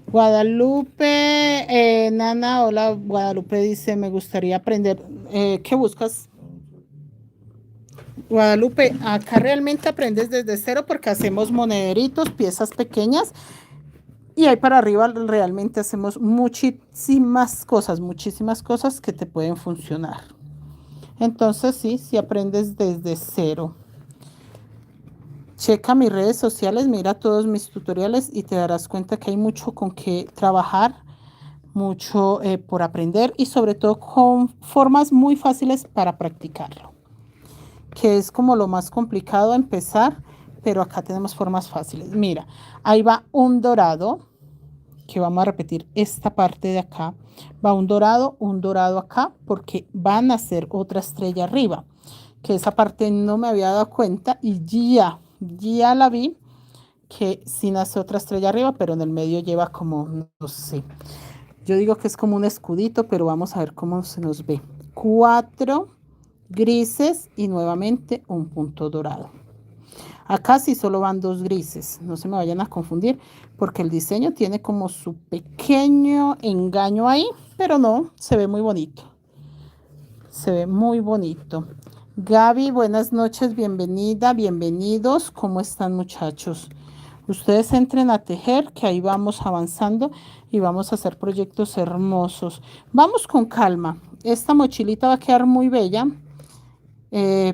Guadalupe, Nana, hola, Guadalupe dice, me gustaría aprender. ¿Qué buscas? Guadalupe, acá realmente aprendes desde cero porque hacemos monederitos, piezas pequeñas y ahí para arriba realmente hacemos muchísimas cosas que te pueden funcionar. Entonces sí, si aprendes desde cero. Checa mis redes sociales, mira todos mis tutoriales y te darás cuenta que hay mucho con que trabajar, mucho por aprender y sobre todo con formas muy fáciles para practicarlo, que es como lo más complicado empezar, pero acá tenemos formas fáciles. Mira, ahí va un dorado, que vamos a repetir esta parte de acá. Va un dorado acá, porque van a hacer otra estrella arriba, que esa parte no me había dado cuenta y ya la vi, que sí nace otra estrella arriba, pero en el medio lleva como, no sé, yo digo que es como un escudito, pero vamos a ver cómo se nos ve. 4 grises y nuevamente un punto dorado. Acá sí solo van 2 grises, no se me vayan a confundir, porque el diseño tiene como su pequeño engaño ahí, pero no, se ve muy bonito. Se ve muy bonito. Gaby, buenas noches, bienvenida, bienvenidos. ¿Cómo están, muchachos? Ustedes entren a tejer, que ahí vamos avanzando y vamos a hacer proyectos hermosos. Vamos con calma. Esta mochilita va a quedar muy bella,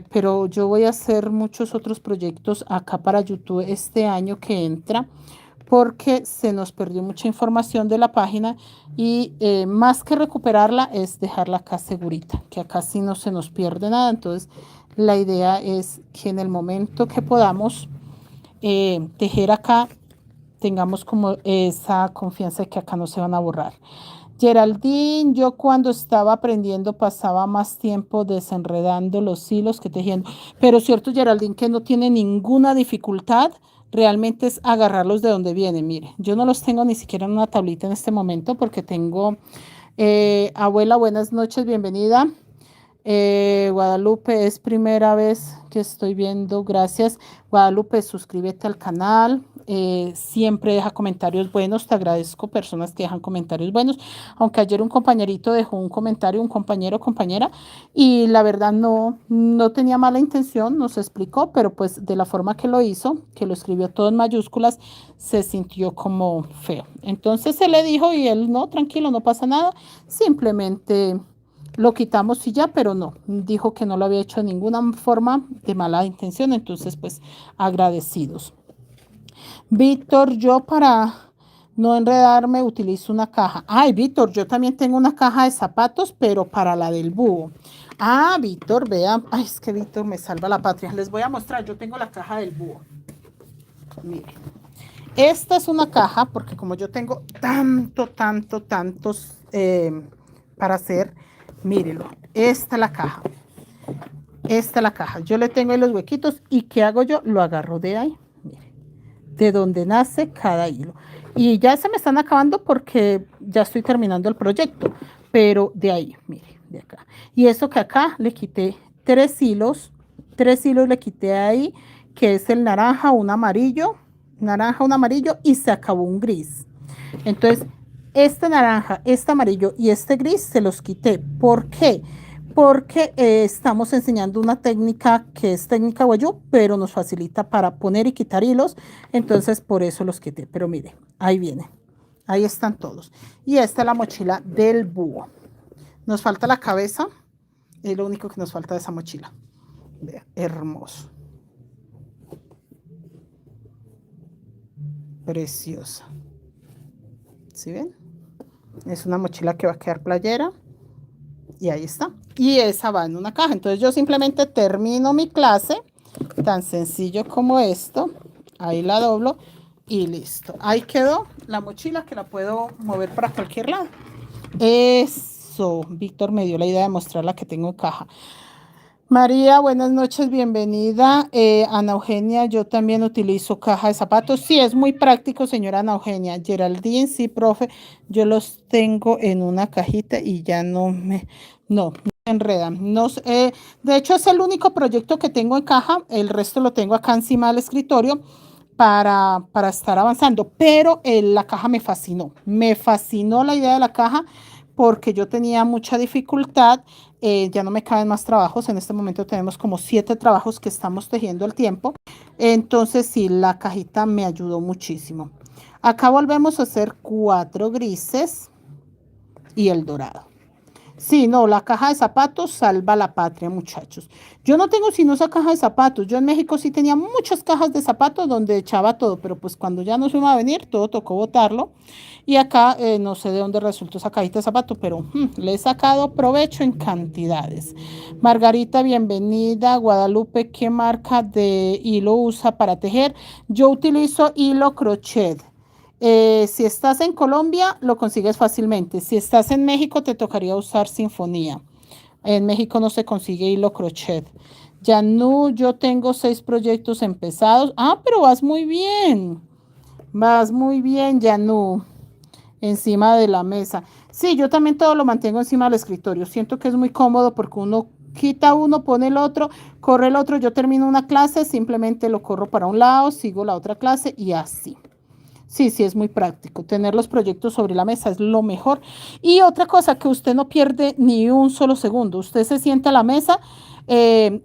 pero yo voy a hacer muchos otros proyectos acá para YouTube este año que entra, porque se nos perdió mucha información de la página y más que recuperarla es dejarla acá segurita, que acá sí no se nos pierde nada. Entonces la idea es que en el momento que podamos tejer acá, tengamos como esa confianza de que acá no se van a borrar. Geraldine, yo cuando estaba aprendiendo pasaba más tiempo desenredando los hilos que tejiendo. Pero cierto, Geraldine, que no tiene ninguna dificultad, realmente es agarrarlos de donde vienen. Mire, yo no los tengo ni siquiera en una tablita en este momento porque tengo, abuela, buenas noches, bienvenida. Guadalupe, es primera vez que estoy viendo, gracias. Guadalupe, suscríbete al canal, siempre deja comentarios buenos, te agradezco personas que dejan comentarios buenos, aunque ayer un compañerito dejó un comentario, un compañero o compañera, y la verdad no tenía mala intención, nos explicó, pero pues de la forma que lo hizo, que lo escribió todo en mayúsculas, se sintió como feo. Entonces se le dijo y él, no, tranquilo, no pasa nada, simplemente lo quitamos y ya, pero no, dijo que no lo había hecho de ninguna forma de mala intención, entonces pues agradecidos. Víctor, yo para no enredarme utilizo una caja. Ay, Víctor, yo también tengo una caja de zapatos, pero para la del búho. Ah, Víctor, vean, ay, es que Víctor me salva la patria. Les voy a mostrar, yo tengo la caja del búho. Miren, esta es una caja, porque como yo tengo tantos para hacer, mírenlo, esta es la caja. Esta es la caja. Yo le tengo ahí los huequitos y ¿qué hago yo? Lo agarro de ahí, mire, de donde nace cada hilo. Y ya se me están acabando porque ya estoy terminando el proyecto, pero de ahí, mire, de acá. Y eso que acá le quité 3 hilos le quité ahí, que es el naranja, un amarillo y se acabó un gris. Entonces, Este naranja, este amarillo y este gris se los quité. ¿Por qué? Porque estamos enseñando una técnica que es técnica guayú, pero nos facilita para poner y quitar hilos. Entonces, por eso los quité. Pero mire, ahí viene. Ahí están todos. Y esta es la mochila del búho. Nos falta la cabeza. Es lo único que nos falta de esa mochila. Vea, hermoso. Preciosa. ¿Sí ven? Es una mochila que va a quedar playera. Y ahí está. Y esa va en una caja. Entonces yo simplemente termino mi clase. Tan sencillo como esto. Ahí la doblo. Y listo. Ahí quedó la mochila que la puedo mover para cualquier lado. Eso. Víctor me dio la idea de mostrar la que tengo en caja. María, buenas noches, bienvenida. Ana Eugenia, yo también utilizo caja de zapatos. Sí, es muy práctico, señora Ana Eugenia. Geraldine, sí, profe, yo los tengo en una cajita y ya no me enredan. No, de hecho, es el único proyecto que tengo en caja. El resto lo tengo acá encima del escritorio para estar avanzando. Pero la caja me fascinó. Me fascinó la idea de la caja porque yo tenía mucha dificultad. Ya no me caben más trabajos. En este momento tenemos como 7 trabajos que estamos tejiendo al tiempo. Entonces sí, la cajita me ayudó muchísimo. Acá volvemos a hacer 4 grises y el dorado. Sí, no, la caja de zapatos salva la patria, muchachos. Yo no tengo sino esa caja de zapatos. Yo en México sí tenía muchas cajas de zapatos donde echaba todo, pero pues cuando ya no se iba a venir, todo tocó botarlo. Y acá no sé de dónde resultó esa cajita de zapatos, pero le he sacado provecho en cantidades. Margarita, bienvenida. Guadalupe, ¿qué marca de hilo usa para tejer? Yo utilizo hilo crochet. Si estás en Colombia, lo consigues fácilmente. Si estás en México, te tocaría usar Sinfonía. En México no se consigue hilo crochet. Yanu, yo tengo 6 proyectos empezados. Ah, pero vas muy bien. Vas muy bien, Yanu. Encima de la mesa. Sí, yo también todo lo mantengo encima del escritorio. Siento que es muy cómodo porque uno quita uno, pone el otro, corre el otro. Yo termino una clase, simplemente lo corro para un lado, sigo la otra clase y así. Sí, sí, es muy práctico. Tener los proyectos sobre la mesa es lo mejor. Y otra cosa, que usted no pierde ni un solo segundo. Usted se sienta a la mesa,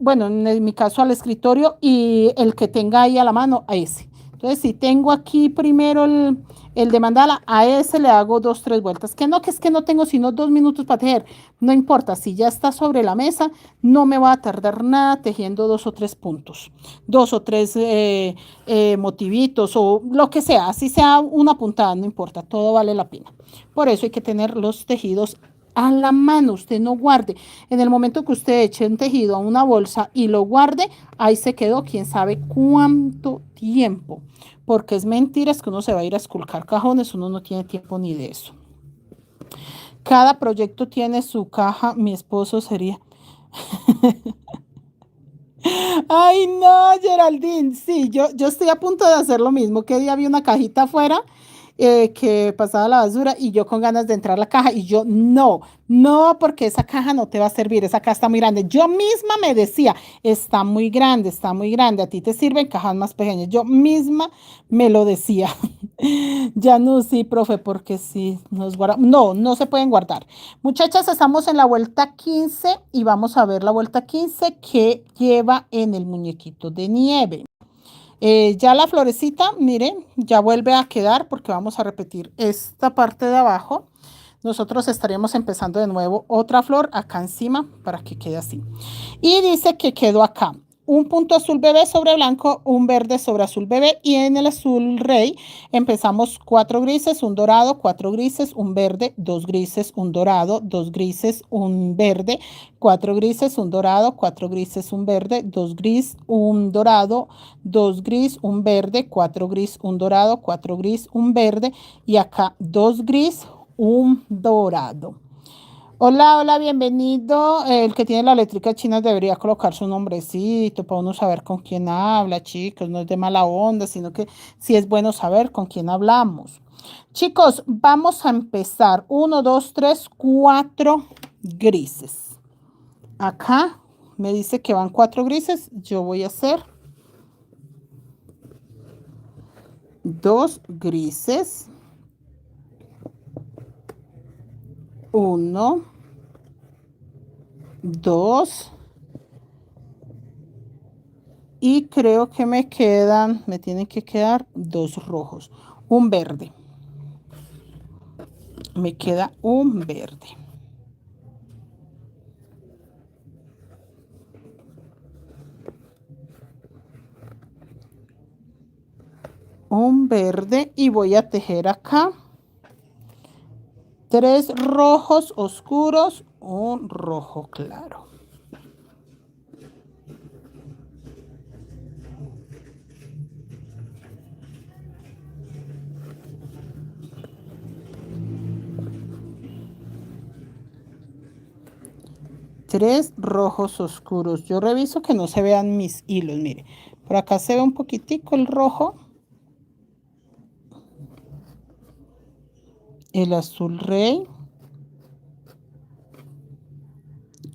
bueno, en mi caso al escritorio, y el que tenga ahí a la mano, a ese. Entonces, si tengo aquí primero el de mandala, a ese le hago 2, 3 vueltas. Que es que no tengo sino 2 minutos para tejer. No importa, si ya está sobre la mesa, no me va a tardar nada tejiendo 2 o 3 puntos. 2 o 3 motivitos o lo que sea, así sea una puntada, no importa, todo vale la pena. Por eso hay que tener los tejidos a la mano, usted no guarde. En el momento que usted eche un tejido a una bolsa y lo guarde, ahí se quedó quién sabe cuánto tiempo, porque es mentira, es que uno se va a ir a esculcar cajones, uno no tiene tiempo ni de eso. Cada proyecto tiene su caja, mi esposo sería... Ay, no, Geraldine, sí, yo estoy a punto de hacer lo mismo. Que día vi una cajita afuera que pasaba la basura y yo con ganas de entrar a la caja y yo no, porque esa caja no te va a servir, esa caja está muy grande. Yo misma me decía, está muy grande, a ti te sirven cajas más pequeñas. Yo misma me lo decía. Ya no, sí, profe, porque sí, nos guarda. No, no se pueden guardar. Muchachas, estamos en la vuelta 15 y vamos a ver la vuelta 15 que lleva en el muñequito de nieve. Ya la florecita, miren, ya vuelve a quedar porque vamos a repetir esta parte de abajo. Nosotros estaríamos empezando de nuevo otra flor acá encima para que quede así. Y dice que quedó acá un punto azul bebé sobre blanco, un verde sobre azul bebé y en el azul rey empezamos 4 grises, un dorado, 4 grises, un verde, 2 grises, un dorado, 2 grises, un verde, 4 grises, un dorado, 4 grises, un verde, 2 gris, un dorado, 2 gris, un verde, 4 gris, un dorado, 4 gris, un verde y acá 2 gris, un dorado. Hola, hola, bienvenido. El que tiene la eléctrica china debería colocar su nombrecito para uno saber con quién habla, chicos. No es de mala onda, sino que sí es bueno saber con quién hablamos. Chicos, vamos a empezar. 1, 2, 3, 4 grises. Acá me dice que van 4 grises. Yo voy a hacer 2 grises. 1, 2 y creo que me tienen que quedar 2 rojos, un verde. Me queda un verde. Un verde y voy a tejer acá 3 rojos oscuros, un rojo claro. Tres rojos oscuros. Yo reviso que no se vean mis hilos, mire. Por acá se ve un poquitico el rojo. El azul rey.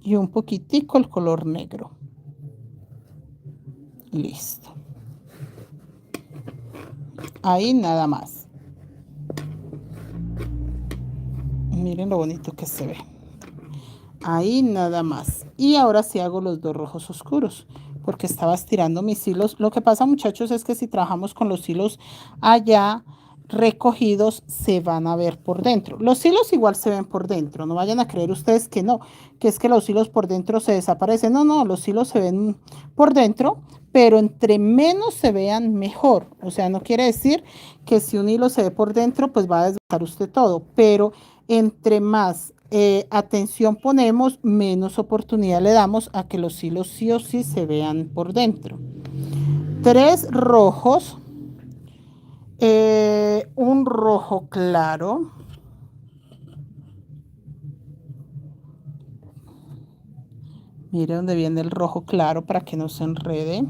Y un poquitico el color negro. Listo. Ahí nada más. Miren lo bonito que se ve. Ahí nada más. Y ahora sí hago los 2 rojos oscuros, porque estaba estirando mis hilos. Lo que pasa, muchachos, es que si trabajamos con los hilos allá recogidos, se van a ver por dentro. Los hilos igual se ven por dentro. No vayan a creer ustedes que no, que es que los hilos por dentro se desaparecen. No, no, los hilos se ven por dentro, pero entre menos se vean, mejor. O sea, no quiere decir que si un hilo se ve por dentro, pues va a desgastar usted todo, pero entre más atención ponemos, menos oportunidad le damos a que los hilos sí o sí se vean por dentro. 3 rojos, un rojo claro, mire dónde viene el rojo claro para que no se enrede.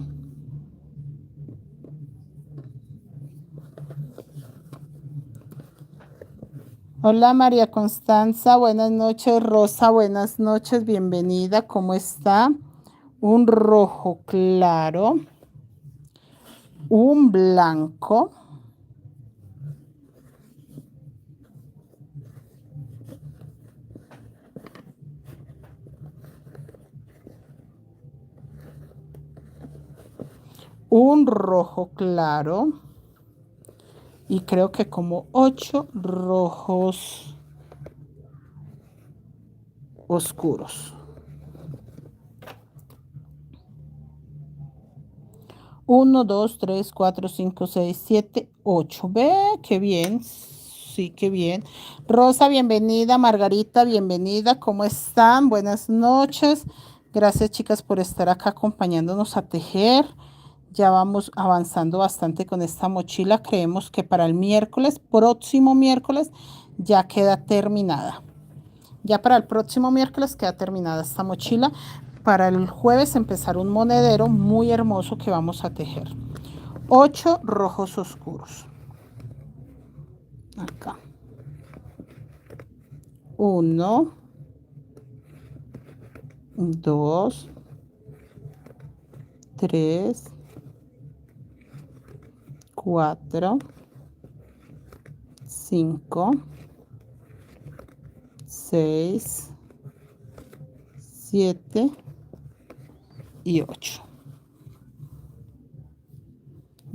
Hola María Constanza, buenas noches. Rosa, buenas noches, bienvenida, ¿cómo está? Un rojo claro, un blanco, un rojo claro y creo que como 8 rojos oscuros. 1, 2, 3, 4, 5, 6, 7, 8. Ve, qué bien. Sí, qué bien. Rosa, bienvenida. Margarita, bienvenida. ¿Cómo están? Buenas noches. Gracias, chicas, por estar acá acompañándonos a tejer. Ya vamos avanzando bastante con esta mochila. Creemos que para el miércoles, próximo miércoles, ya queda terminada. Ya para el próximo miércoles queda terminada esta mochila. Para el jueves empezar un monedero muy hermoso que vamos a tejer. 8 rojos oscuros. Acá. 1, 2, 3, 4, 5, 6, 7 y 8.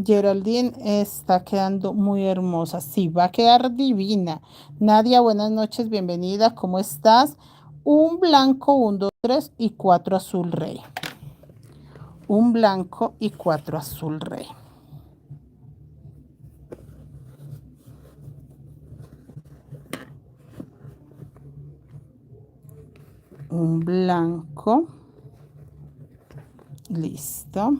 Geraldine está quedando muy hermosa. Sí, va a quedar divina. Nadia, buenas noches, bienvenida. ¿Cómo estás? Un blanco, 1, 2, 3 y 4 azul rey. Un blanco y 4 azul rey. Un blanco. Listo.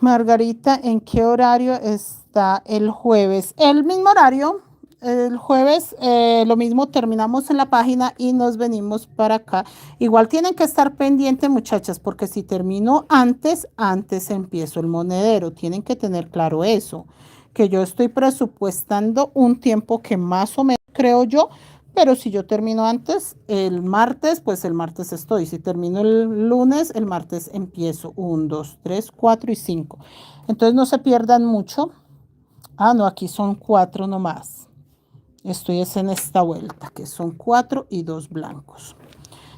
Margarita, ¿en qué horario está el jueves? El mismo horario. El jueves lo mismo, terminamos en la página y nos venimos para acá. Igual tienen que estar pendientes, muchachas, porque si termino antes empiezo el monedero. Tienen que tener claro eso, que yo estoy presupuestando un tiempo que más o menos creo yo, pero si yo termino antes, el martes, pues el martes estoy. Si termino el lunes, el martes empiezo. 1, 2, 3, 4 y 5. Entonces no se pierdan mucho. Ah, no, aquí son 4 nomás. Estoy es en esta vuelta, que son 4 y 2 blancos.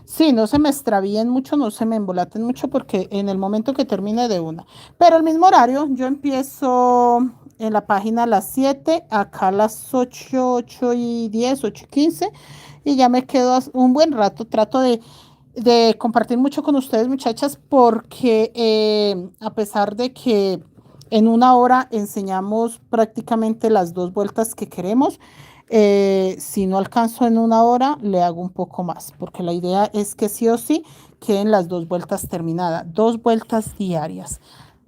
Sí, no se me extravíen mucho, no se me embolaten mucho porque en el momento que termine de una. Pero el mismo horario, yo empiezo en la página a las 7, acá a las 8, 8 y 10, 8 y 15 y ya me quedo un buen rato. Trato de compartir mucho con ustedes, muchachas, porque a pesar de que en una hora enseñamos prácticamente las 2 vueltas que queremos, si no alcanzo en una hora, le hago un poco más, porque la idea es que sí o sí queden las 2 vueltas terminadas, 2 vueltas diarias.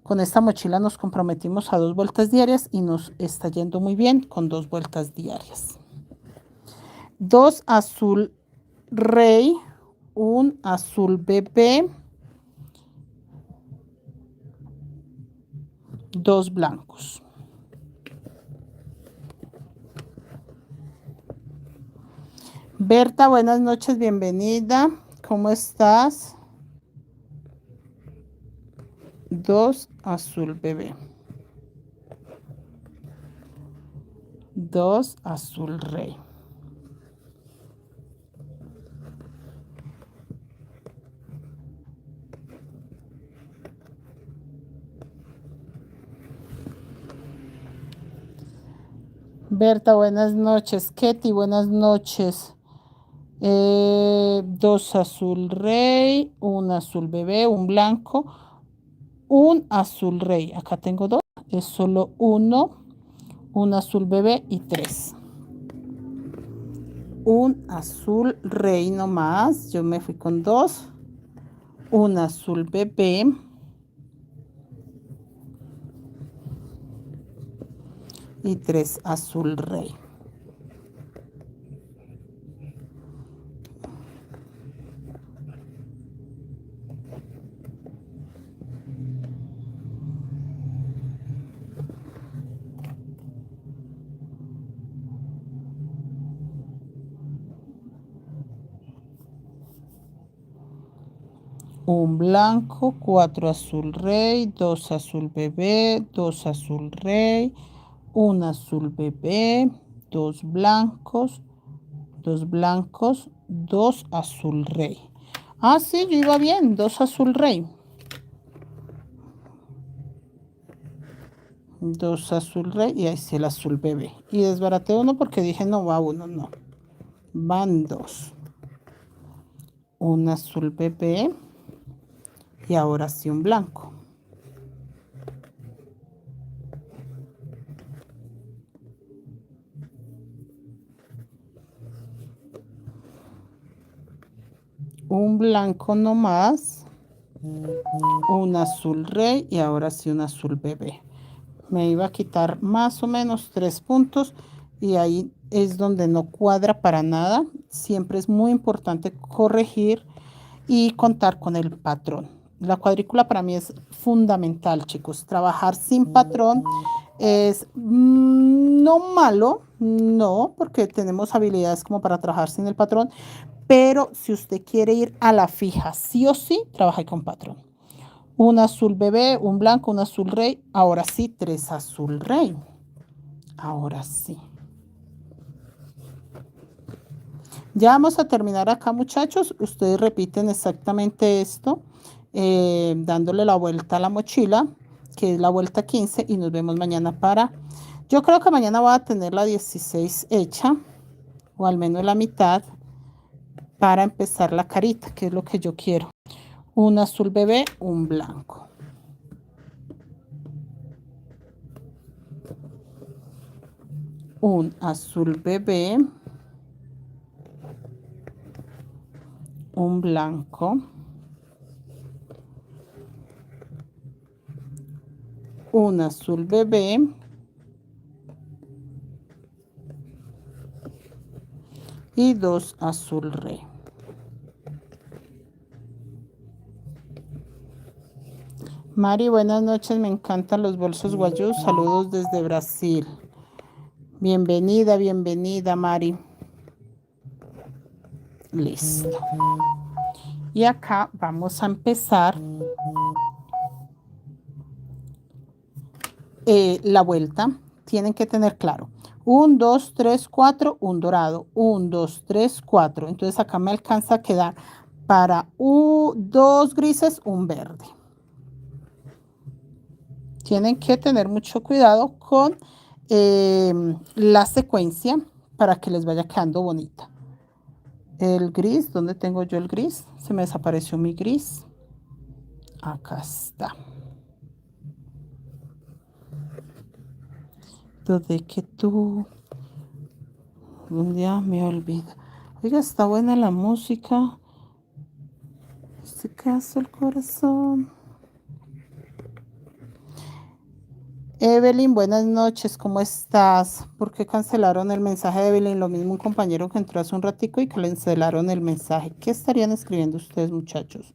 Con esta mochila nos comprometimos a 2 vueltas diarias y nos está yendo muy bien con 2 vueltas diarias. 2 azul rey, un azul bebé, 2 blancos. Berta, buenas noches, bienvenida. ¿Cómo estás? 2 azul bebé. 2 azul rey. Berta, buenas noches. Ketty, buenas noches. 2 azul rey, un azul bebé, un blanco, un azul rey. Acá tengo 2, es solo uno, un azul bebé y 3. Un azul rey nomás, yo me fui con 2, un azul bebé y 3 azul rey. Un blanco, 4 azul rey, 2 azul bebé, 2 azul rey, un azul bebé, 2 blancos, 2 azul rey. Ah, sí, yo iba bien, 2 azul rey. 2 azul rey y ahí sí el azul bebé. Y desbaraté uno porque dije no va uno, no. Van 2. Un azul bebé y ahora sí un blanco. Un blanco nomás, un azul rey y ahora sí un azul bebé. Me iba a quitar más o menos 3 puntos y ahí es donde no cuadra para nada. Siempre es muy importante corregir y contar con el patrón. La cuadrícula para mí es fundamental, chicos. Trabajar sin patrón es no malo, no, porque tenemos habilidades como para trabajar sin el patrón, pero si usted quiere ir a la fija, sí o sí, trabaje con patrón. Un azul bebé, un blanco, un azul rey. Ahora sí, 3 azul rey. Ahora sí. Ya vamos a terminar acá, muchachos. Ustedes repiten exactamente esto, dándole la vuelta a la mochila, que es la vuelta 15, y nos vemos mañana para... Yo creo que mañana voy a tener la 16 hecha, o al menos la mitad, para empezar la carita, que es lo que yo quiero. Un azul bebé, un blanco. Un azul bebé, un blanco, un azul bebé y 2 azul rey. Mari, buenas noches, me encantan los bolsos guayú, saludos desde Brasil. Bienvenida, bienvenida, Mari. Listo. Y acá vamos a empezar la vuelta. Tienen que tener claro. 1, 2, 3, 4, un dorado. 1, 2, 3, 4. Entonces acá me alcanza a quedar para 2 grises, un verde. Tienen que tener mucho cuidado con la secuencia para que les vaya quedando bonita. El gris, ¿dónde tengo yo el gris? Se me desapareció mi gris. Acá está. Desde que tú un día me olvida. Oiga, está buena la música. Se casa el corazón. Evelyn, buenas noches, ¿cómo estás? ¿Por qué cancelaron el mensaje de Evelyn? Lo mismo un compañero que entró hace un ratico y cancelaron el mensaje. ¿Qué estarían escribiendo ustedes, muchachos?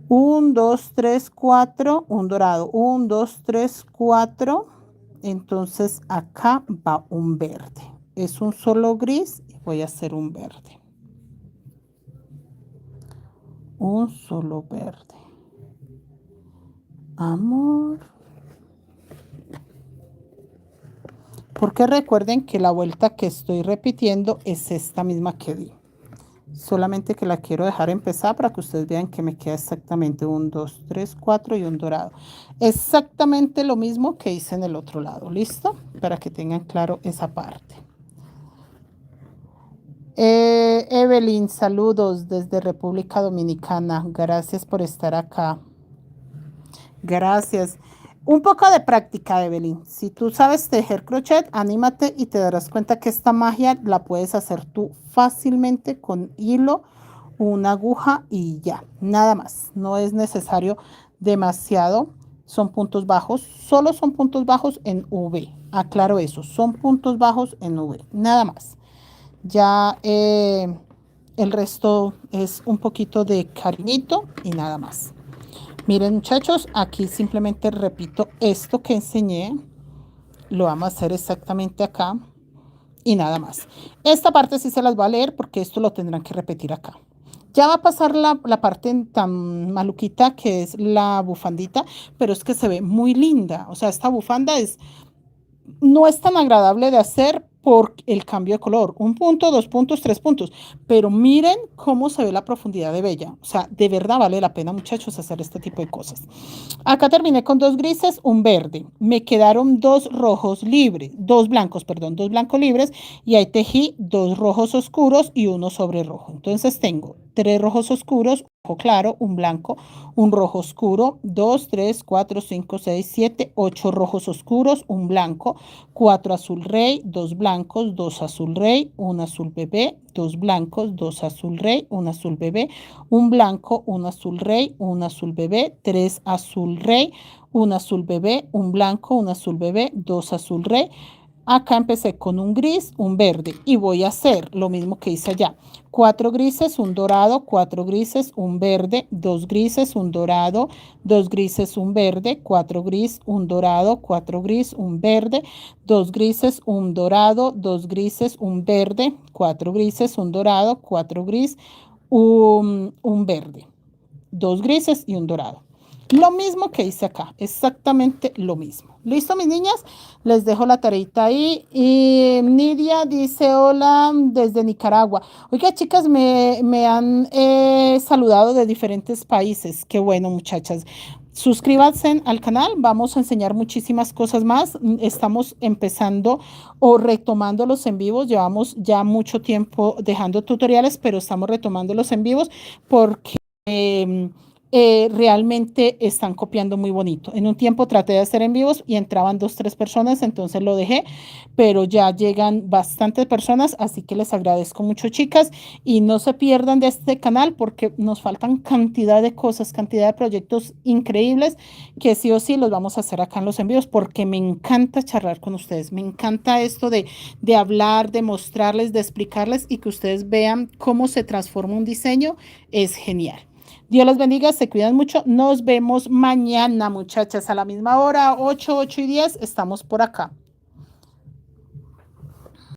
1, 2, 3, 4, un dorado. 1, 2, 3, 4. Entonces acá va un verde. Es un solo gris y voy a hacer un verde. Un solo verde. Amor. Porque recuerden que la vuelta que estoy repitiendo es esta misma que di. Solamente que la quiero dejar empezar para que ustedes vean que me queda exactamente 1, 2, 3, 4 y un dorado. Exactamente lo mismo que hice en el otro lado. ¿Listo? Para que tengan claro esa parte. Evelyn, saludos desde República Dominicana. Gracias por estar acá. Gracias. Un poco de práctica, Evelyn. Si tú sabes tejer crochet, anímate y te darás cuenta que esta magia la puedes hacer tú fácilmente con hilo, una aguja y ya. Nada más. No es necesario demasiado. Son puntos bajos. Solo son puntos bajos en V. Aclaro eso. Son puntos bajos en V. Nada más. Ya el resto es un poquito de cariñito y nada más. Miren, muchachos, aquí simplemente repito esto que enseñé. Lo vamos a hacer exactamente acá y nada más. Esta parte sí se las voy a leer porque esto lo tendrán que repetir acá. Ya va a pasar la parte tan maluquita que es la bufandita, pero es que se ve muy linda. O sea, esta bufanda no es tan agradable de hacer por el cambio de color. 1 punto, 2 puntos, 3 puntos. Pero miren cómo se ve la profundidad de Bella. O sea, de verdad vale la pena, muchachos, hacer este tipo de cosas. Acá terminé con 2 grises, un verde. Me quedaron 2 rojos libres, 2 blancos, perdón, 2 blancos libres. Y ahí tejí 2 rojos oscuros y uno sobre rojo. Entonces tengo 3 rojos oscuros, rojo claro, un blanco, un rojo oscuro, 2, 3, 4, 5, 6, 7, 8 rojos oscuros, un blanco, 4 azul rey, 2 blancos, 2 azul rey, 1 azul bebé, 2 blancos, 2 azul rey, 1 azul bebé, un blanco, 1 azul rey, 1 azul bebé, 3 azul rey, 1 azul bebé, un blanco, 1 azul bebé, 2 azul rey. Acá empecé con un gris, un verde y voy a hacer lo mismo que hice allá. 4 grises, un dorado, 4 grises, un verde, 2 grises, un dorado, 2 grises, un verde, 4 gris, un dorado, 4 gris, un verde, 2 grises, un dorado, 2 grises, un verde, 4 grises, un dorado, 4 gris, un verde, 2 grises y un dorado. Lo mismo que hice acá, exactamente lo mismo. ¿Listo, mis niñas? Les dejo la tareita ahí. Y Nidia dice, hola, desde Nicaragua. Oiga, chicas, me han saludado de diferentes países. Qué bueno, muchachas. Suscríbanse al canal, vamos a enseñar muchísimas cosas más. Estamos empezando o retomando los en vivos. Llevamos ya mucho tiempo dejando tutoriales, pero estamos retomando los en vivos porque realmente están copiando muy bonito. En un tiempo traté de hacer en vivos y entraban 2, 3 personas, entonces lo dejé, pero ya llegan bastantes personas, así que les agradezco mucho, chicas, y no se pierdan de este canal porque nos faltan cantidad de cosas, cantidad de proyectos increíbles que sí o sí los vamos a hacer acá en los en vivos porque me encanta charlar con ustedes, me encanta esto de hablar, de mostrarles, de explicarles y que ustedes vean cómo se transforma un diseño, es genial. Dios los bendiga, se cuidan mucho. Nos vemos mañana, muchachas, a la misma hora, 8, 8 y 10. Estamos por acá.